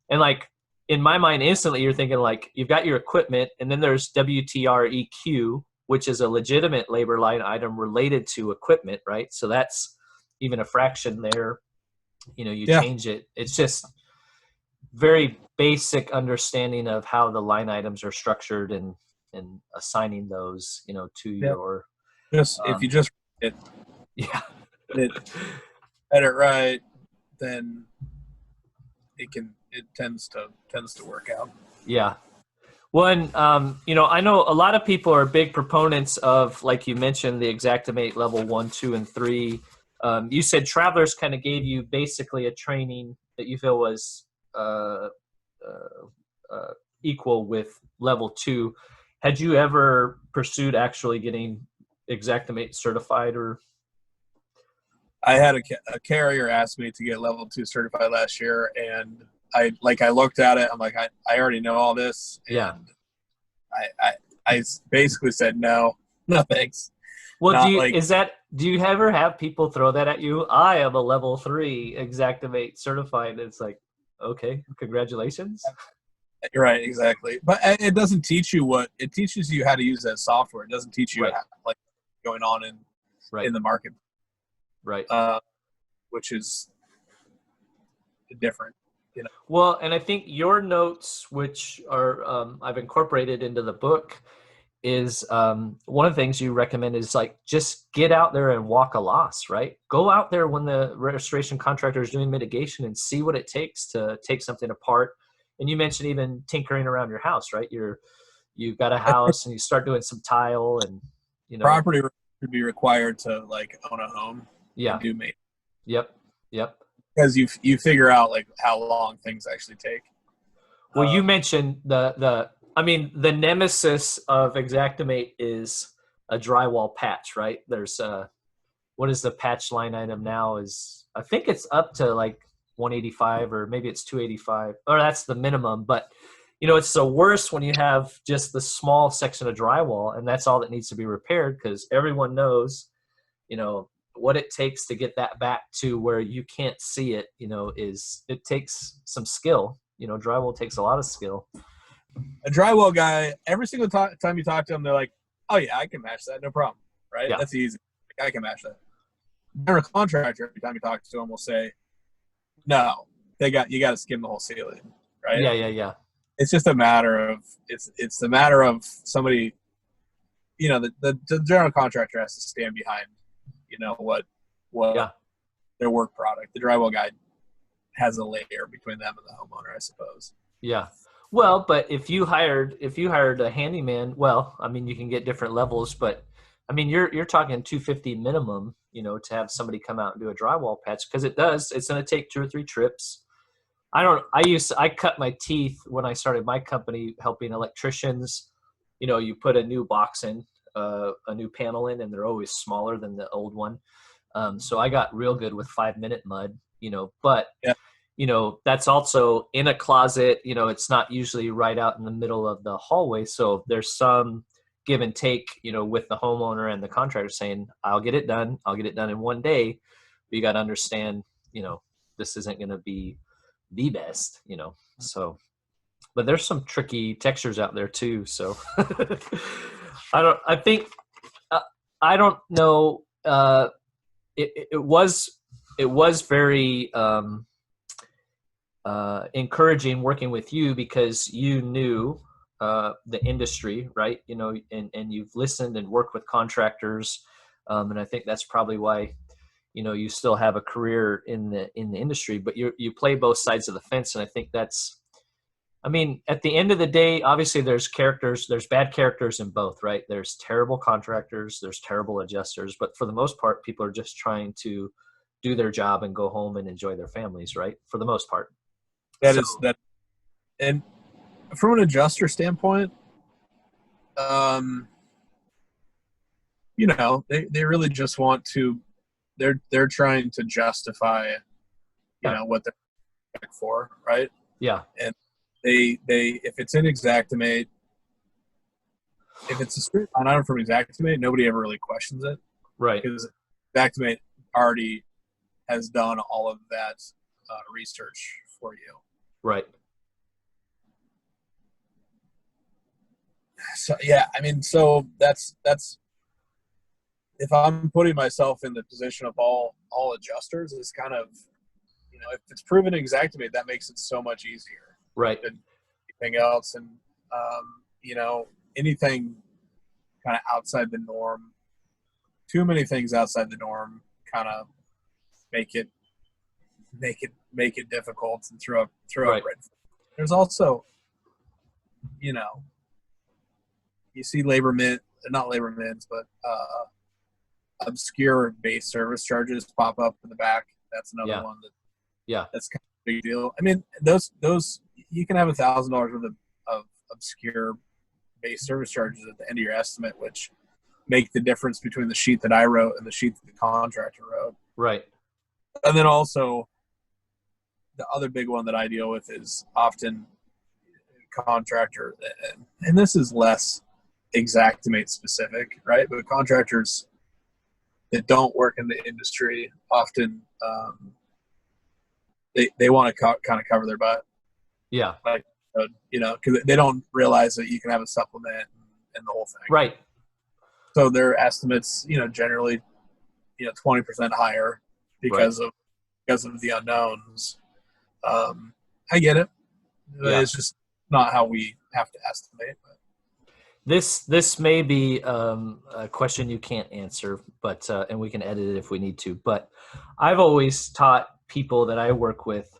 And like, in my mind, instantly you're thinking like, you've got your equipment, and then there's WTR EQ, which is a legitimate labor line item related to equipment, right? So that's even a fraction there, you Yeah. change it. It's just very basic understanding of how the line items are structured and assigning those, to your, Just if you just it, yeah. it right, then it tends to work out. Yeah. Well, and, I know a lot of people are big proponents of, like you mentioned, the Xactimate level 1, 2, and 3. You said Travelers kind of gave you basically a training that you feel was equal with level 2. Had you ever pursued actually getting Xactimate certified? Or I had a carrier ask me to get level 2 certified last year, and I looked at it. I'm like, I already know all this. And yeah. I basically said no thanks. Well, do you ever have people throw that at you? I am a level 3 Xactimate certified. It's like, okay, congratulations. Right, exactly. But it doesn't teach you it teaches you how to use that software. It doesn't teach you how, going on in the market. Right. Which is different. Well, and I think your notes, which are I've incorporated into the book, is one of the things you recommend is just get out there and walk a loss, right? Go out there when the restoration contractor is doing mitigation and see what it takes to take something apart. And you mentioned even tinkering around your house, right? You've got a house and you start doing some tile and property would be required to own a home. Yeah. And do maintenance. Yep. Because you figure out how long things actually take. Well, you mentioned the nemesis of Xactimate is a drywall patch, right? There's what is the patch line item now? I think it's up to 185 or maybe it's 285, or that's the minimum. But it's the worst when you have just the small section of drywall and that's all that needs to be repaired, because everyone knows, what it takes to get that back to where you can't see it, it takes some skill. Drywall takes a lot of skill. A drywall guy, every single time you talk to them, they're like, oh yeah, I can match that, no problem, right? Yeah. That's easy. I can match that. General contractor, every time you talk to them, will say, no, you got to skim the whole ceiling, right? Yeah. It's just a matter of it's the matter of somebody, the general contractor has to stand behind, what their work product. The drywall guy has a layer between them and the homeowner, I suppose. Yeah. Well, but if you hired a handyman, you can get different levels, but you're talking 250 minimum, to have somebody come out and do a drywall patch, because it's going to take 2 or 3 trips. I cut my teeth when I started my company helping electricians. You put a new box in, a new panel in, and they're always smaller than the old one. So I got real good with 5-minute mud, but yeah. That's also in a closet, it's not usually right out in the middle of the hallway. So there's some give and take, with the homeowner and the contractor saying, I'll get it done in one day. But you got to understand, this isn't going to be the best, so, but there's some tricky textures out there too. So I don't know. It was very, encouraging working with you, because you knew the industry, right? And you've listened and worked with contractors, and I think that's probably why you still have a career in the industry. But you play both sides of the fence, and I think that's. At the end of the day, obviously there's bad characters in both, right? There's terrible contractors, there's terrible adjusters, but for the most part, people are just trying to do their job and go home and enjoy their families, right? For the most part. That is that. And from an adjuster standpoint, they really just want to, they're trying to justify, what they're back for, right? Yeah. And they if it's in Xactimate, if it's a straight line item from Xactimate, nobody ever really questions it, right? Because Xactimate already has done all of that research for you, right? So yeah, so that's if I'm putting myself in the position of all adjusters, is kind of, if it's proven exactly, that makes it so much easier. Right. Than anything else. And, anything kind of outside the norm, too many things outside the norm kind of make it difficult and throw up red. There's also, you see not labor mints, but obscure base service charges pop up in the back. That's another one that's kind of a big deal. I mean, those you can have $1,000 worth of obscure base service charges at the end of your estimate, which make the difference between the sheet that I wrote and the sheet that the contractor wrote. Right. And then also, the other big one that I deal with is often contractor, and this is less Xactimate specific, right? But contractors that don't work in the industry often they want to kind of cover their butt. Yeah. Like, because they don't realize that you can have a supplement and the whole thing. Right. So their estimates, generally, 20% higher because of the unknowns. I get it. It's just not how we have to estimate. But. This may be a question you can't answer, but and we can edit it if we need to. But I've always taught people that I work with,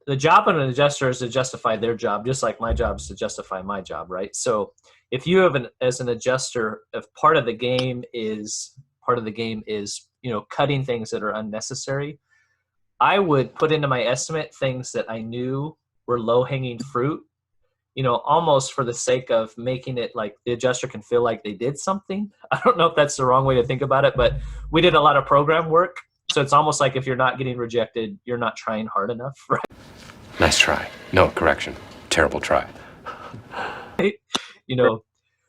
the job of an adjuster is to justify their job, just like my job is to justify my job, right? So if you have as an adjuster, if part of the game is cutting things that are unnecessary, I would put into my estimate things that I knew were low-hanging fruit, almost for the sake of making it like the adjuster can feel like they did something. I don't know if that's the wrong way to think about it, but we did a lot of program work. So it's almost like if you're not getting rejected, you're not trying hard enough, right? Nice try. No, correction. Terrible try. Right?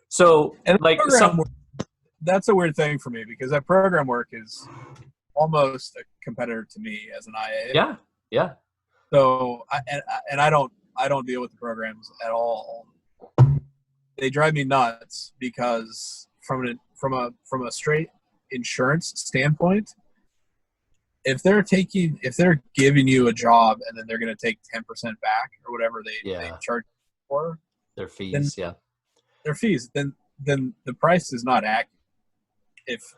So and like that's a weird thing for me, because that program work is almost a competitor to me as an IA. Yeah. So I don't deal with the programs at all. They drive me nuts because from a straight insurance standpoint, if they're giving you a job and then they're going to take 10% back or whatever they charge for their fees, their fees, then the price is not accurate. If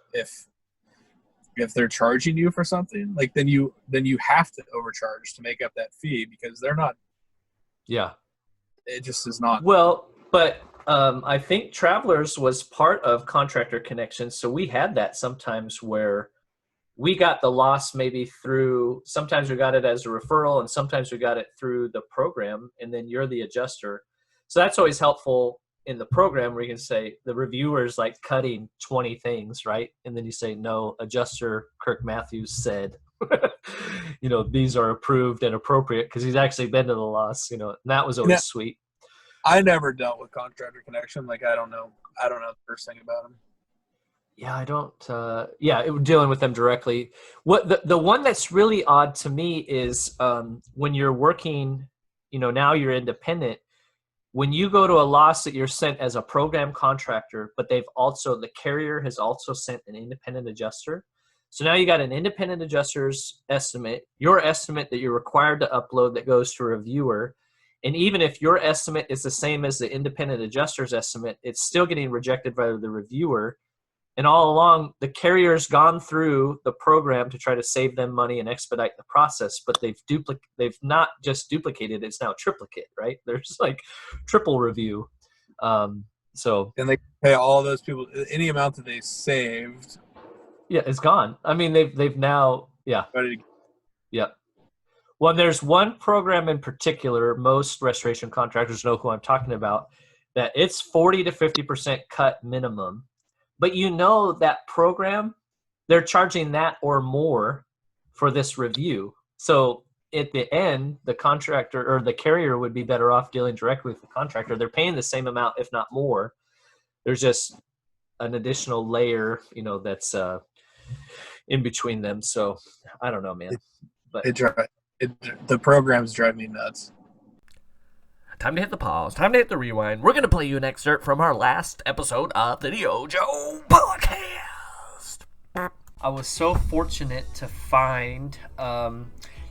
they're charging you for something, like then you have to overcharge to make up that fee, because they're not. Yeah. It just is not. Well, but I think Travelers was part of Contractor Connections, so we had that sometimes where we got the loss maybe through, sometimes we got it as a referral and sometimes we got it through the program, and then you're the adjuster. So that's always helpful in the program where you can say the reviewer's like cutting 20 things, right? And then you say, no, adjuster Kirk Matthews said, these are approved and appropriate because he's actually been to the loss, and that was always sweet. I never dealt with Contractor Connection. Like, I don't know the first thing about him. Yeah, I don't. Dealing with them directly. What the one that's really odd to me is when you're working, now you're independent. When you go to a loss that you're sent as a program contractor, but the carrier has also sent an independent adjuster. So now you got an independent adjuster's estimate, your estimate that you're required to upload that goes to a reviewer. And even if your estimate is the same as the independent adjuster's estimate, it's still getting rejected by the reviewer. And all along, the carrier's gone through the program to try to save them money and expedite the process, but they've not just duplicated, it's now triplicate, right? There's like triple review. So and they pay all those people any amount that they saved. Yeah, it's gone. I mean, they've now, yeah. Well, there's one program in particular, most restoration contractors know who I'm talking about, that it's 40 to 50% cut minimum. But that program, they're charging that or more for this review. So at the end, the contractor or the carrier would be better off dealing directly with the contractor. They're paying the same amount, if not more. There's just an additional layer, that's in between them. So I don't know, man. The programs drive me nuts. Time to hit the pause. Time to hit the rewind. We're going to play you an excerpt from our last episode of the DYOJO Podcast. I was so fortunate to find,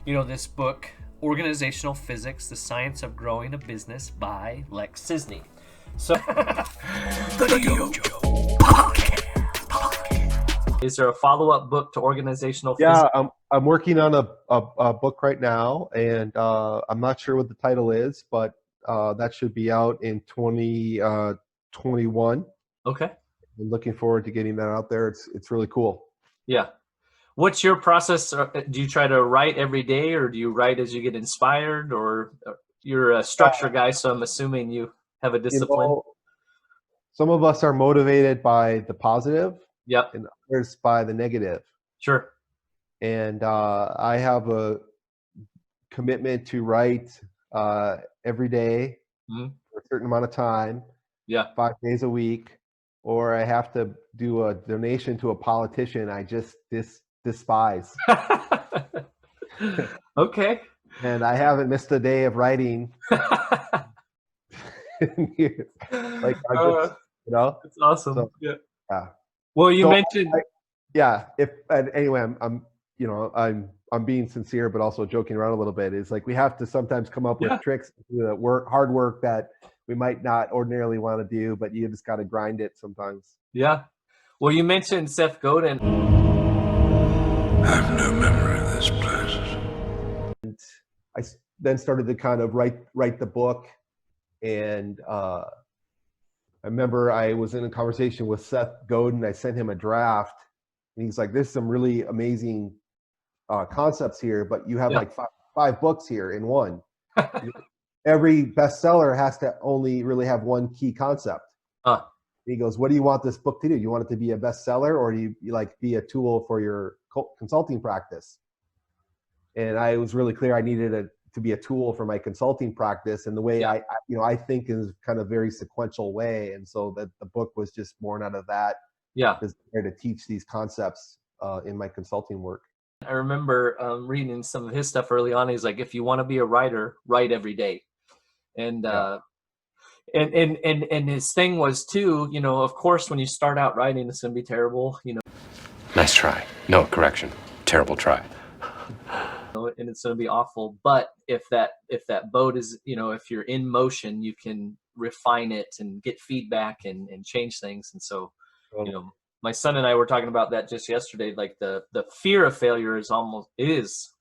this book, Organizational Physics, The Science of Growing a Business by Lex Sisney. So, the DYOJO Podcast. Is there a follow-up book to Organizational Physics? Yeah, I'm working on a book right now, and I'm not sure what the title is, but that should be out in 2021. Okay. I'm looking forward to getting that out there. It's really cool. Yeah. What's your process? Do you try to write every day, or do you write as you get inspired, or you're a structure guy, so I'm assuming you have a discipline? Some of us are motivated by the positive. Yep. And others by the negative. Sure. And I have a commitment to write every day for a certain amount of time. Yeah. 5 days a week. Or I have to do a donation to a politician I just despise. Okay. And I haven't missed a day of writing. In years. Like I just, it's awesome. So, yeah. Yeah. Well, you mentioned. Anyway, I'm being sincere, but also joking around a little bit. It's like we have to sometimes come up with tricks, hard work that we might not ordinarily want to do, but you just got to grind it sometimes. Yeah. Well, you mentioned Seth Godin. I have no memory of this place. And I then started to kind of write the book, and I remember I was in a conversation with Seth Godin. I sent him a draft, and he's like, "There's some really amazing concepts here, but you have like five books here in one." Every bestseller has to only really have one key concept. He goes, "What do you want this book to do? You want it to be a bestseller, or do you like be a tool for your consulting practice?" And I was really clear I needed it to be a tool for my consulting practice, and the way I think is kind of very sequential way, and so that the book was just born out of that. Yeah, desire to teach these concepts in my consulting work. I remember reading some of his stuff early on. He's like, if you want to be a writer, write every day. And and his thing was too, of course, when you start out writing, it's going to be terrible, Nice try. No, correction. Terrible try. and it's going to be awful. But if that boat is, if you're in motion, you can refine it and get feedback and change things. And so, my son and I were talking about that just yesterday. Like the fear of failure is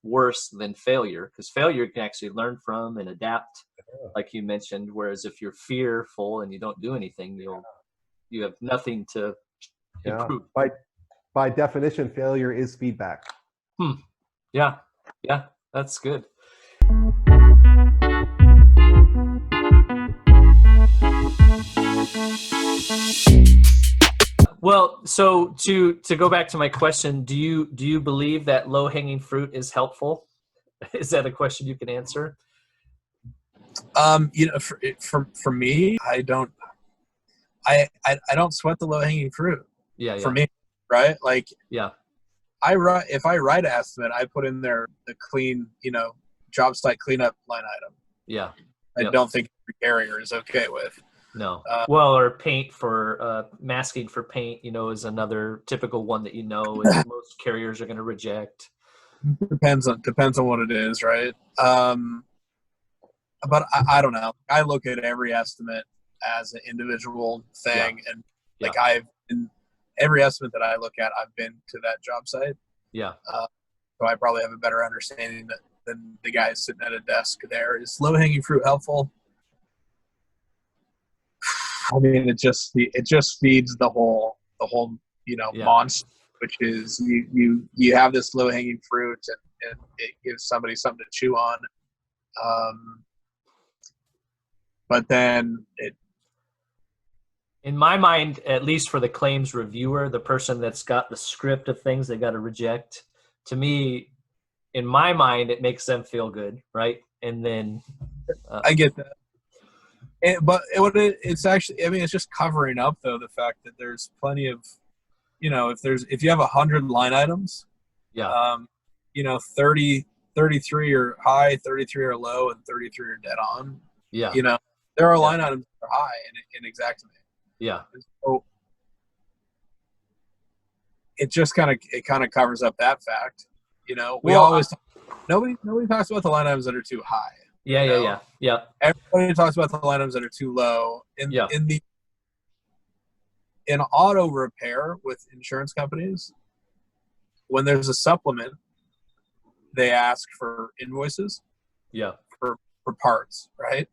worse than failure, because failure you can actually learn from and adapt, like you mentioned. Whereas if you're fearful and you don't do anything, you have nothing to improve. By definition, failure is feedback. Yeah, that's good. Well, so to go back to my question, do you believe that low-hanging fruit is helpful? Is that a question you can answer? For me, I don't sweat the low-hanging fruit. Yeah. For me, right? Like, yeah. If I write an estimate, I put in there the clean, job site cleanup line item. Yeah. I don't think every carrier is okay with. No. Or paint for masking for paint, is another typical one that most carriers are going to reject. Depends on what it is, right? But I don't know. I look at every estimate as an individual thing, and every estimate that I look at, I've been to that job site. Yeah. So I probably have a better understanding than the guy sitting at a desk there. Is low-hanging fruit helpful? I mean, it just feeds the whole monster, which is you have this low-hanging fruit, and it gives somebody something to chew on. But then in my mind, at least for the claims reviewer, the person that's got the script of things they got to reject, to me, in my mind, it makes them feel good, right? And then I get that. It's actually, it's just covering up though the fact that there's plenty of, if you have 100 line items, 33 are high, 33 are low, and 33 are dead on. Yeah. You know, there are line items that are high in Xactimate. Yeah. So it just kind of covers up that fact. You know, nobody talks about the line items that are too high. Yeah. Everybody talks about the line items that are too low. In auto repair with insurance companies, when there's a supplement, they ask for invoices. Yeah. For parts, right?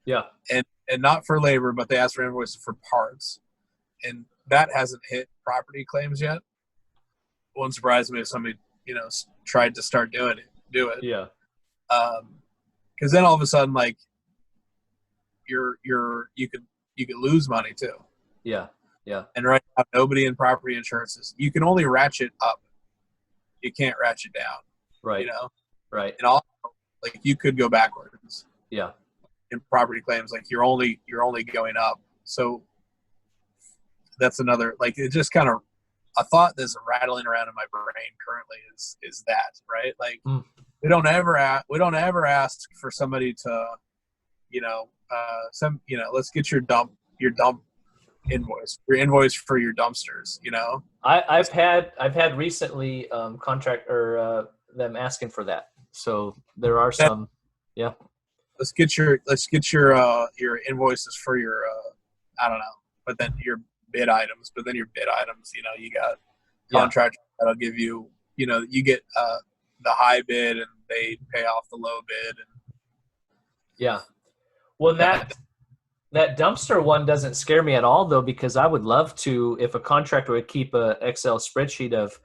Yeah. And not for labor, but they ask for invoices for parts. And that hasn't hit property claims yet. Wouldn't surprise me if somebody, you know, tried to start do it. Yeah. Because then all of a sudden, like, you could lose money too. Yeah. Yeah. And right now, nobody in property insurances. You can only ratchet up. You can't ratchet down. Right. You know. Right. And also, like, you could go backwards. Yeah. In property claims, like, you're only going up. So that's another, like, it just kind of, a thought that's rattling around in my brain currently is that, right? Like, we don't ever ask for somebody to, you know, let's get your dump invoice, your invoice for your dumpsters, you know. I've had recently them asking for that. So there are some, yeah. Let's get your invoices for your I don't know, but then your bid items, you know, you got contractors that'll give you, you know, you get the high bid and they pay off the low bid. And yeah. Well, that dumpster one doesn't scare me at all, though, because I would love to, if a contractor would keep a Excel spreadsheet of,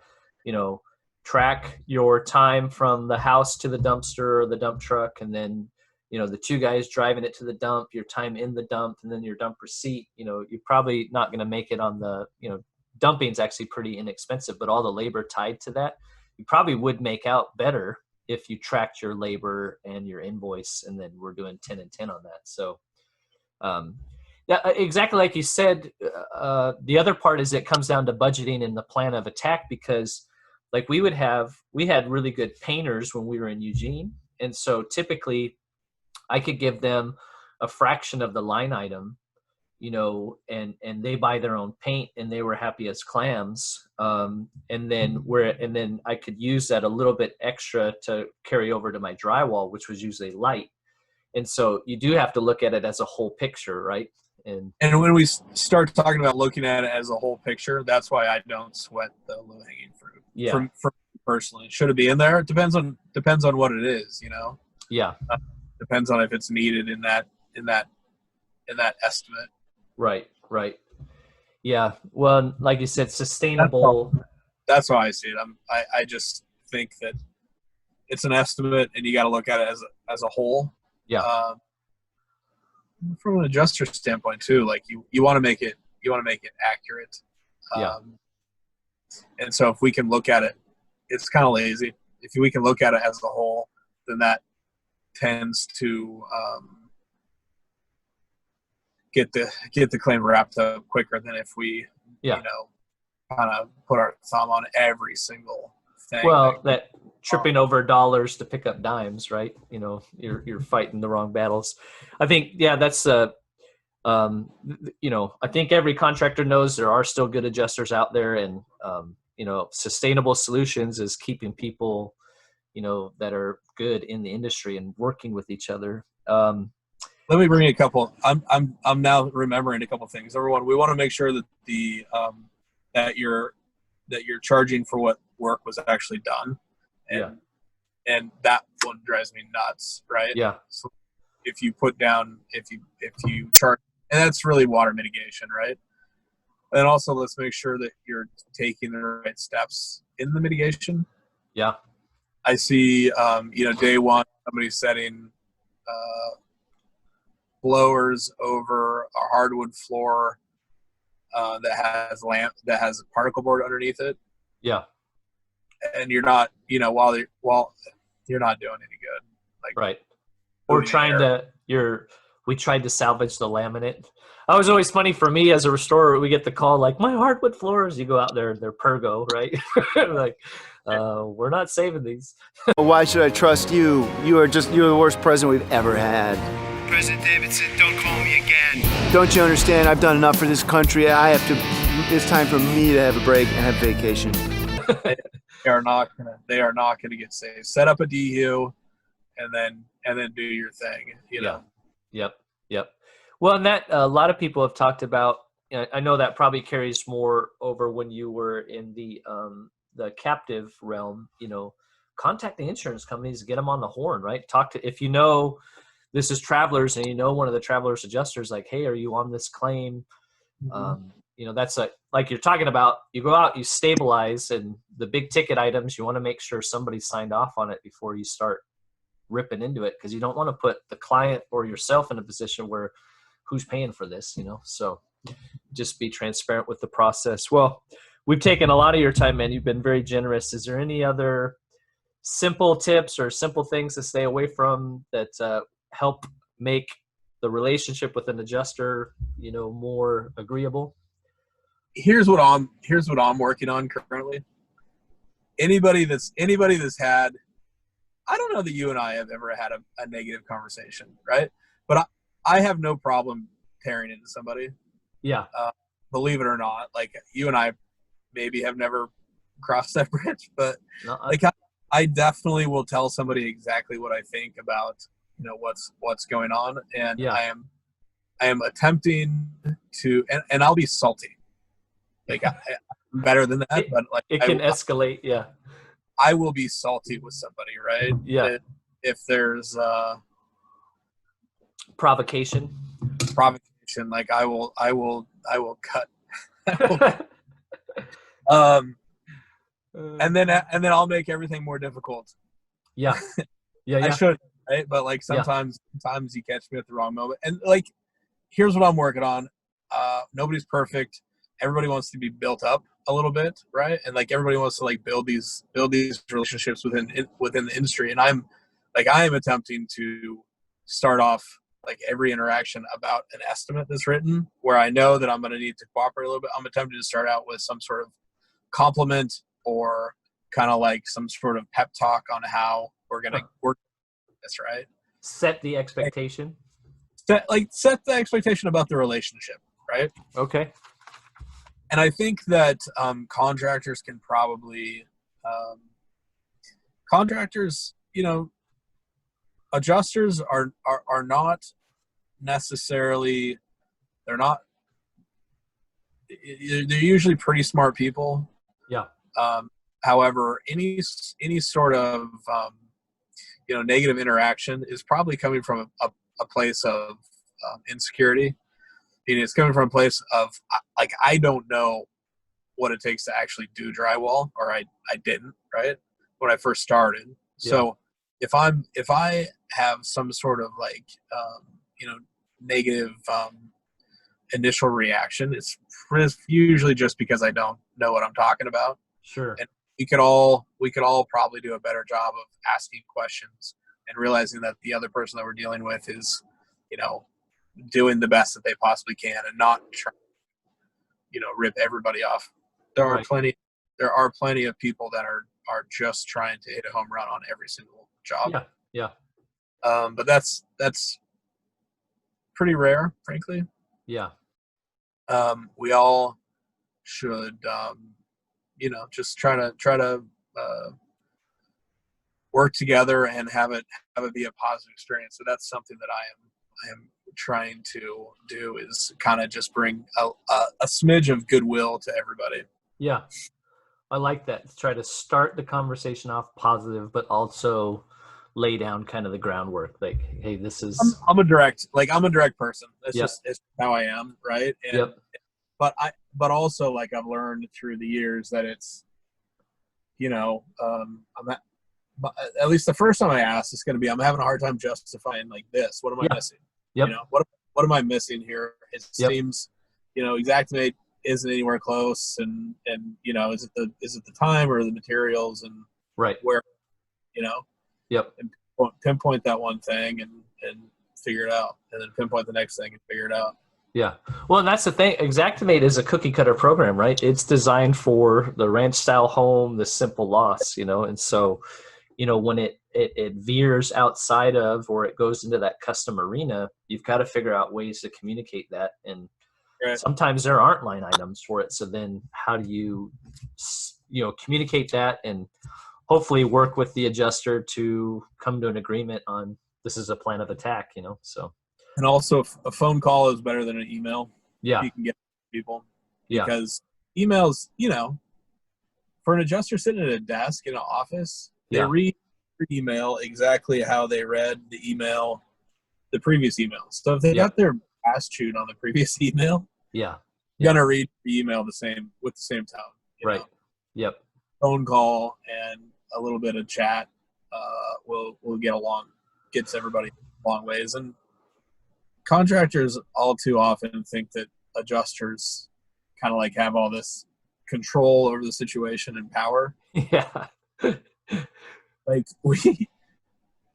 you know, track your time from the house to the dumpster or the dump truck, and then, you know, the two guys driving it to the dump, your time in the dump, and then your dump receipt. You know, you're probably not going to make it on the, you know, dumping's actually pretty inexpensive, but all the labor tied to that, you probably would make out better if you tracked your labor and your invoice, and then we're doing 10 and 10 on that. So, yeah, exactly like you said. The other part is it comes down to budgeting and the plan of attack, because like we had really good painters when we were in Eugene. And so typically I could give them a fraction of the line item, you know, and they buy their own paint and they were happy as clams. And then I could use that a little bit extra to carry over to my drywall, which was usually light. And so you do have to look at it as a whole picture, right? And when we start talking about looking at it as a whole picture, that's why I don't sweat the low-hanging fruit. Yeah. For me personally, should it be in there? It depends on what it is, you know. Yeah. Depends on if it's needed in that estimate. Right. Yeah. Well, like you said, sustainable. That's how I see it. I just think that it's an estimate, and you got to look at it as a whole. Yeah. From an adjuster standpoint too, like you want to make it accurate. Yeah. And so if we can look at it, it's kind of lazy. If we can look at it as a whole, then that tends to get the claim wrapped up quicker than if we, you know, kind of put our thumb on every single thing. Well, that tripping over dollars to pick up dimes, right? You know, you're fighting the wrong battles. I think, yeah, that's you know, I think every contractor knows there are still good adjusters out there, and you know, sustainable solutions is keeping people, you know, that are good in the industry and working with each other. Let me bring a couple. I'm now remembering a couple things. Number one, we want to make sure that that you're charging for what work was actually done. And that one drives me nuts, right? Yeah. So if you charge, and that's really water mitigation, right? And also, let's make sure that you're taking the right steps in the mitigation. Yeah. I see, you know, day one, somebody's setting blowers over a hardwood floor that has a particle board underneath it. Yeah. And you're not, you know, while you're not doing any good. Like, right. Or we tried to salvage the laminate. That was always funny for me as a restorer. We get the call like, my hardwood floors, you go out there, they're Pergo, right? Like, we're not saving these. Why should I trust you? You're the worst president we've ever had. President Davidson, don't call me again. Don't you understand? I've done enough for this country. It's time for me to have a break and have vacation. They are not gonna get saved. Set up a DU, and then do your thing. You know. Yep. Well, and that a lot of people have talked about. I know that probably carries more over when you were in the captive realm. You know, contact the insurance companies, get them on the horn, right? If you know this is Travelers and you know one of the Travelers adjusters, like, hey, are you on this claim? Mm-hmm. You know, that's like you're talking about. You go out, you stabilize, and the big ticket items, you want to make sure somebody signed off on it before you start ripping into it, because you don't want to put the client or yourself in a position where who's paying for this, you know? So just be transparent with the process. Well, we've taken a lot of your time, man. You've been very generous. Is there any other simple tips or simple things to stay away from that help make the relationship with an adjuster, you know, more agreeable? Here's what I'm working on currently. Anybody that's had, I don't know that you and I have ever had a negative conversation, right? But I have no problem tearing into somebody. Yeah. Believe it or not, like you and I maybe have never crossed that bridge, but I definitely will tell somebody exactly what I think about, you know, what's going on. And yeah. I am attempting to, and I'll be salty. Like I'm better than that, but like it can escalate. Yeah. I will be salty with somebody, right? Yeah. And if there's provocation, like I will cut. And then I'll make everything more difficult. Yeah. I should, right? But like sometimes you catch me at the wrong moment. And like, here's what I'm working on. Nobody's perfect. Everybody wants to be built up a little bit, right? And like everybody wants to like build these relationships within the industry. And I am attempting to start off like every interaction about an estimate that's written where I know that I'm going to need to cooperate a little bit. I'm attempting to start out with some sort of compliment or kind of like some sort of pep talk on how we're going to work this, right? Set the expectation. Set the expectation about the relationship, right? Okay. And I think that contractors can probably you know, adjusters are not necessarily, they're usually pretty smart people. Yeah. However, any sort of you know, negative interaction is probably coming from a place of insecurity. And it's coming from a place of like, I don't know what it takes to actually do drywall, or I didn't, right, when I first started. Yeah. So if I have some sort of like you know, negative initial reaction, it's usually just because I don't know what I'm talking about. Sure. And we could all probably do a better job of asking questions and realizing that the other person that we're dealing with is, you know, doing the best that they possibly can and not trying, you know, rip everybody off. There are plenty of people that are just trying to hit a home run on every single job. Yeah. But that's pretty rare, frankly. Yeah. We all should, you know, just try to work together and have it be a positive experience. So that's something that I am trying to do, is kind of just bring a smidge of goodwill to everybody. Yeah. I like that. Try to start the conversation off positive, but also lay down kind of the groundwork. Like, hey, this is, I'm a direct person. That's just, it's how I am. Right. And, but also like I've learned through the years that it's, you know, at least the first time I asked, it's going to be, I'm having a hard time justifying like this. What am I missing? Yep. You know, what am I missing here? It seems, you know, Xactimate isn't anywhere close, and you know, is it the time or the materials, and right where, you know, and pinpoint that one thing and figure it out, and then pinpoint the next thing and figure it out. Yeah. Well, and that's the thing. Xactimate is a cookie cutter program, right? It's designed for the ranch style home, the simple loss, you know, and so, you know, when it it veers outside of, or it goes into that custom arena, you've got to figure out ways to communicate that. And sometimes there aren't line items for it. So then how do you communicate that and hopefully work with the adjuster to come to an agreement on this is a plan of attack, so. And also a phone call is better than an email. Yeah. You can get people. Yeah. Because emails, for an adjuster sitting at a desk in an office, they read your email exactly how they read the previous email. So if they got their ass chewed on the previous email, you're gonna read the email with the same tone. Right. know? Yep. Phone call and a little bit of chat will gets everybody a long ways. And contractors all too often think that adjusters kind of like have all this control over the situation and power. Yeah. Like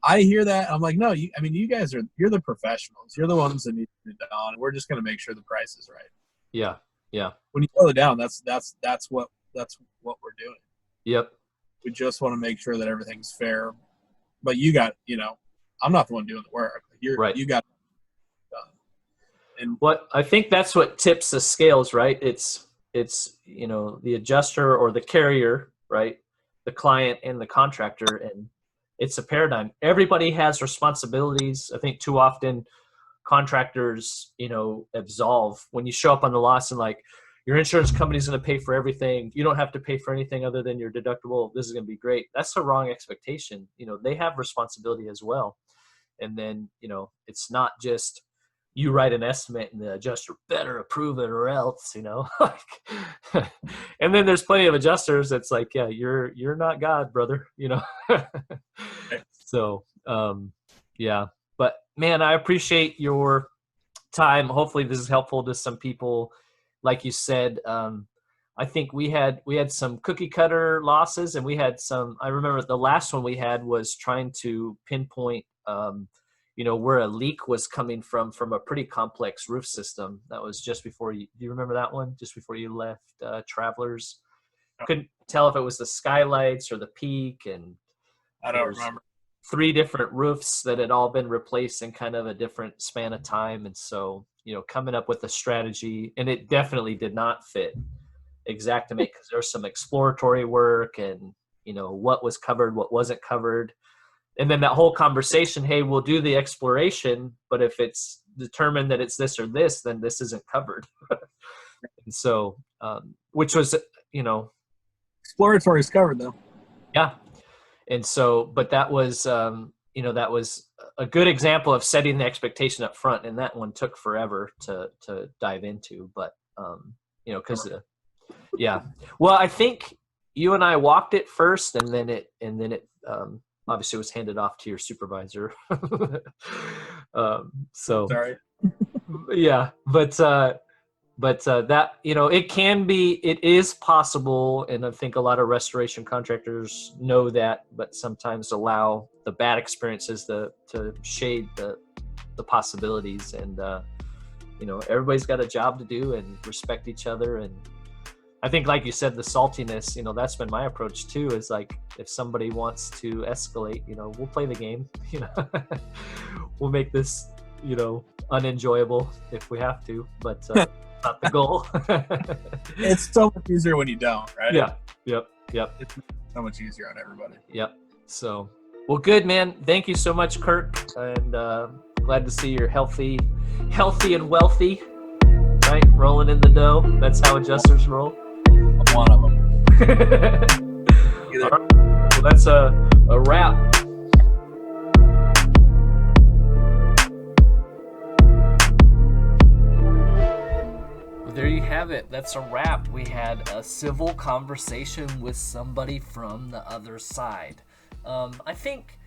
I hear that. I'm like, no, you guys you're the professionals. You're the ones that need to be done. We're just going to make sure the price is right. Yeah. Yeah. When you slow it down, that's what we're doing. Yep. We just want to make sure that everything's fair. But you got, I'm not the one doing the work. You're right. You got it done. And what I think that's what tips the scales, right? It's the adjuster or the carrier, right? The client and the contractor, and it's a paradigm. Everybody has responsibilities. I think too often contractors, absolve when you show up on the loss and like your insurance company's going to pay for everything. You don't have to pay for anything other than your deductible. This is going to be great. That's the wrong expectation. They have responsibility as well. And then, it's not just you write an estimate and the adjuster better approve it or else, like, and then there's plenty of adjusters that's like, yeah, you're not God, brother, So, yeah, but man, I appreciate your time. Hopefully this is helpful to some people. Like you said, I think we had some cookie cutter losses, and we had some, I remember the last one we had was trying to pinpoint, where a leak was coming from a pretty complex roof system. That was just before do you remember that one? Just before you left Travelers? Couldn't tell if it was the skylights or the peak, and I don't remember. 3 different roofs that had all been replaced in kind of a different span of time. And so, coming up with a strategy, and it definitely did not fit Xactimate because there's some exploratory work and, what was covered, what wasn't covered. And then that whole conversation, hey, we'll do the exploration, but if it's determined that it's this or this, then this isn't covered. And so, which was, exploratory is covered though. Yeah. And so, but that was, that was a good example of setting the expectation up front. And that one took forever to dive into, but, cause yeah. Well, I think you and I walked it first and then it obviously was handed off to your supervisor. So sorry. Yeah, but that, it is possible. And I think a lot of restoration contractors know that, but sometimes allow the bad experiences to shade the possibilities. And, everybody's got a job to do and respect each other. And I think, like you said, the saltiness, that's been my approach too, is like, if somebody wants to escalate, we'll play the game, we'll make this, unenjoyable if we have to, but not the goal. It's so much easier when you don't, right? Yeah. Yep. It's so much easier on everybody. Yep. So, well, good, man. Thank you so much, Kirk. And glad to see you're healthy and wealthy, right? Rolling in the dough. That's how adjusters roll. I'm one of them. All right. Well, that's a wrap. There you have it. That's a wrap. We had a civil conversation with somebody from the other side. I think,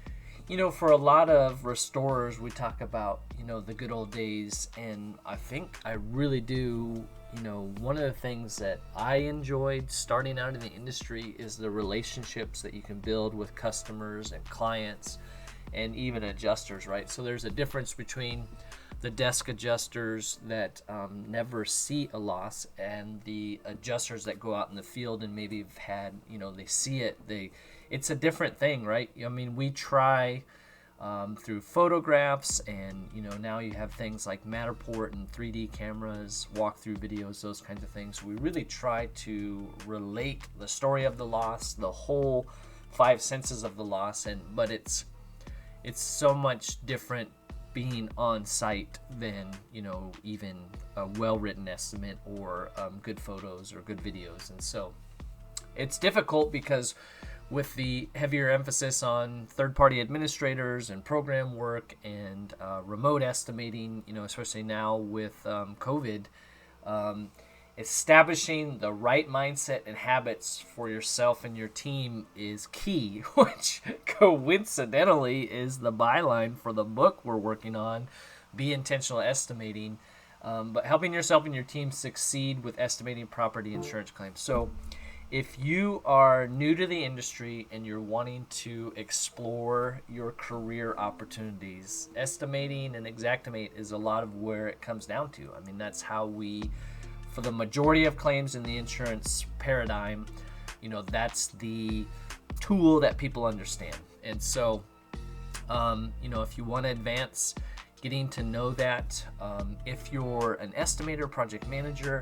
for a lot of restorers, we talk about, the good old days. And I think I really do, one of the things that I enjoyed starting out in the industry is the relationships that you can build with customers and clients and even adjusters, right? So there's a difference between the desk adjusters that never see a loss, and the adjusters that go out in the field and maybe have had, they see it. It's a different thing, right? I mean, we try through photographs, and now you have things like Matterport and 3D cameras, walkthrough videos, those kinds of things. We really try to relate the story of the loss, the whole 5 senses of the loss, but it's so much different being on site than even a well-written estimate or good photos or good videos. And so it's difficult because with the heavier emphasis on third-party administrators and program work and remote estimating, especially now with COVID, establishing the right mindset and habits for yourself and your team is key, which coincidentally is the byline for the book we're working on, Be Intentional Estimating, but helping yourself and your team succeed with estimating property insurance claims. So if you are new to the industry and you're wanting to explore your career opportunities, estimating and Xactimate is a lot of where it comes down to. I mean, that's how we, for the majority of claims in the insurance paradigm, that's the tool that people understand. And so, if you want to advance getting to know that, if you're an estimator, project manager,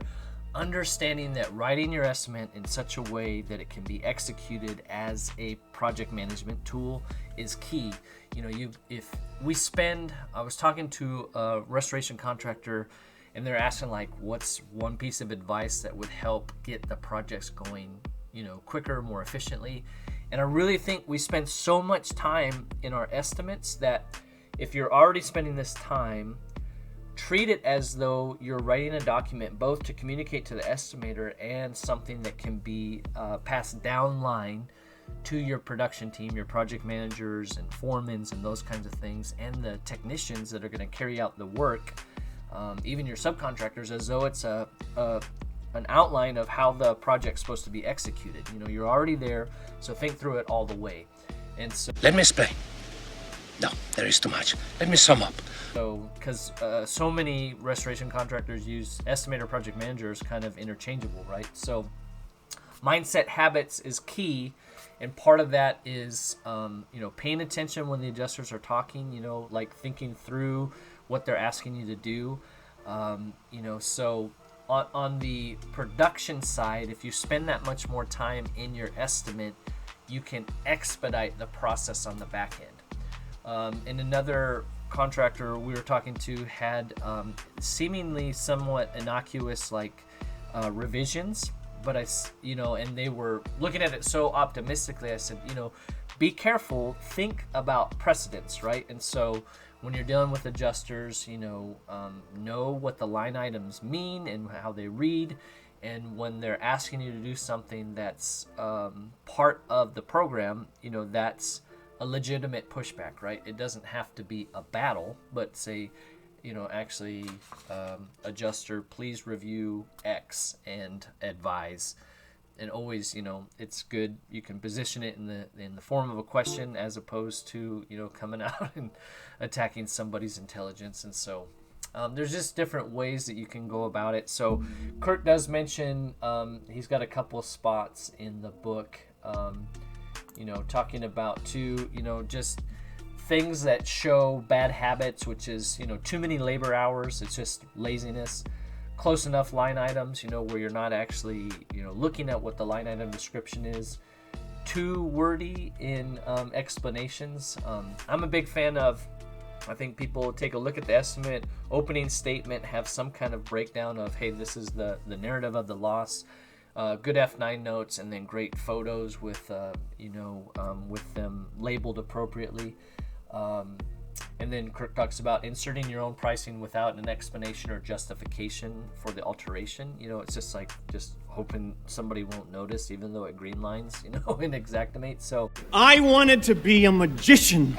understanding that writing your estimate in such a way that it can be executed as a project management tool is key. I was talking to a restoration contractor, and they're asking what's one piece of advice that would help get the projects going, quicker, more efficiently. And I really think we spend so much time in our estimates that if you're already spending this time, treat it as though you're writing a document both to communicate to the estimator and something that can be passed down line to your production team, your project managers and foremans and those kinds of things, and the technicians that are going to carry out the work, even your subcontractors, as though it's an outline of how the project's supposed to be executed. You're already there, so think through it all the way. And so let me explain. No, there is too much. Let me sum up. So, because so many restoration contractors use estimator project managers kind of interchangeable, right? So, mindset habits is key, and part of that is, paying attention when the adjusters are talking. Thinking through what they're asking you to do. So on the production side, if you spend that much more time in your estimate, you can expedite the process on the back end. And another contractor we were talking to had seemingly somewhat innocuous revisions, but and they were looking at it so optimistically. I said, be careful, think about precedents, right? And so when you're dealing with adjusters, know what the line items mean and how they read. And when they're asking you to do something that's part of the program, that's a legitimate pushback, right? It doesn't have to be a battle, but say, adjuster, please review X and advise. And always, it's good. You can position it in the form of a question as opposed to, coming out and attacking somebody's intelligence. And so there's just different ways that you can go about it. So Kirk does mention he's got a couple of spots in the book, talking about just things that show bad habits, which is, too many labor hours. It's just laziness. Close enough line items, where you're not actually, looking at what the line item description is. Too wordy in explanations. I'm a big fan of, I think people take a look at the estimate, opening statement, have some kind of breakdown of, hey, this is the narrative of the loss, good F9 notes, and then great photos with, with them labeled appropriately. And then Kirk talks about inserting your own pricing without an explanation or justification for the alteration. It's just hoping somebody won't notice, even though it green lines, in Xactimate. So I wanted to be a magician.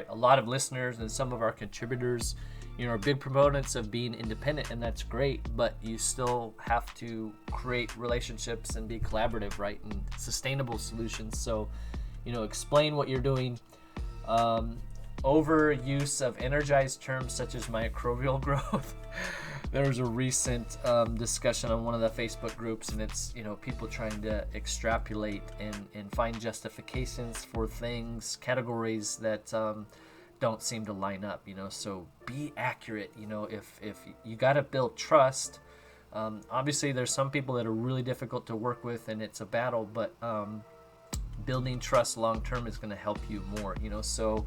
A lot of listeners and some of our contributors, are big proponents of being independent, and that's great, but you still have to create relationships and be collaborative, right? And sustainable solutions. So, explain what you're doing. overuse of energized terms such as microbial growth. There was a recent discussion on one of the Facebook groups, and it's, people trying to extrapolate and find justifications for things, categories that don't seem to line up, so be accurate. If you got to build trust, obviously there's some people that are really difficult to work with and it's a battle, but building trust long term is going to help you more, so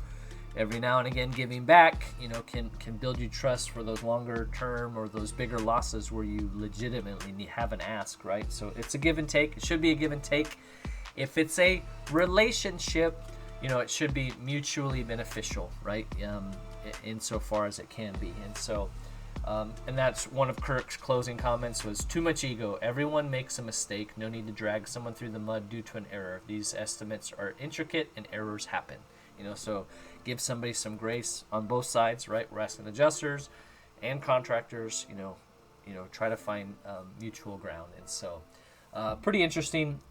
every now and again giving back, can build you trust for those longer term or those bigger losses where you legitimately have an ask, right? So it's a give and take. It should be a give and take. If it's a relationship, it should be mutually beneficial, right? Insofar as it can be. And so, and that's one of Kirk's closing comments was, too much ego. Everyone makes a mistake. No need to drag someone through the mud due to an error. These estimates are intricate and errors happen. So give somebody some grace on both sides, right? We're asking adjusters and contractors, try to find mutual ground. And so, pretty interesting.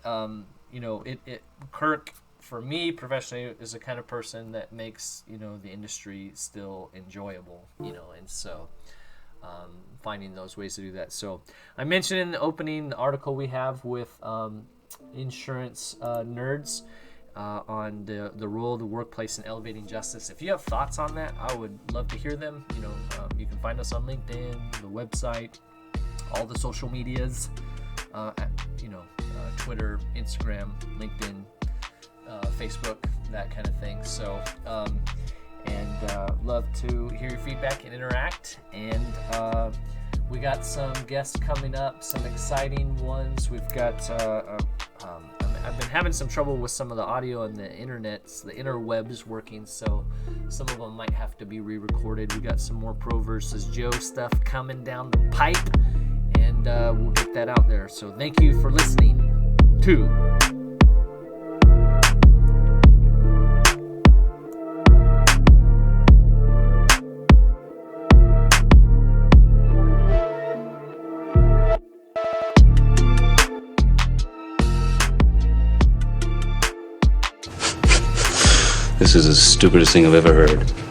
Kirk, for me professionally, is the kind of person that makes, the industry still enjoyable, and so finding those ways to do that. So I mentioned in the opening the article we have with insurance nerds on the role of the workplace in elevating justice. If you have thoughts on that, I would love to hear them. You can find us on LinkedIn, the website, all the social medias, Twitter, Instagram, LinkedIn, Facebook, that kind of thing. So, love to hear your feedback and interact. And we got some guests coming up, some exciting ones. We've got I've been having some trouble with some of the audio and the interwebs working, so some of them might have to be re-recorded. We got some more Pro versus Joe stuff coming down the pipe, and we'll get that out there. So thank you for listening to This is the stupidest thing I've ever heard.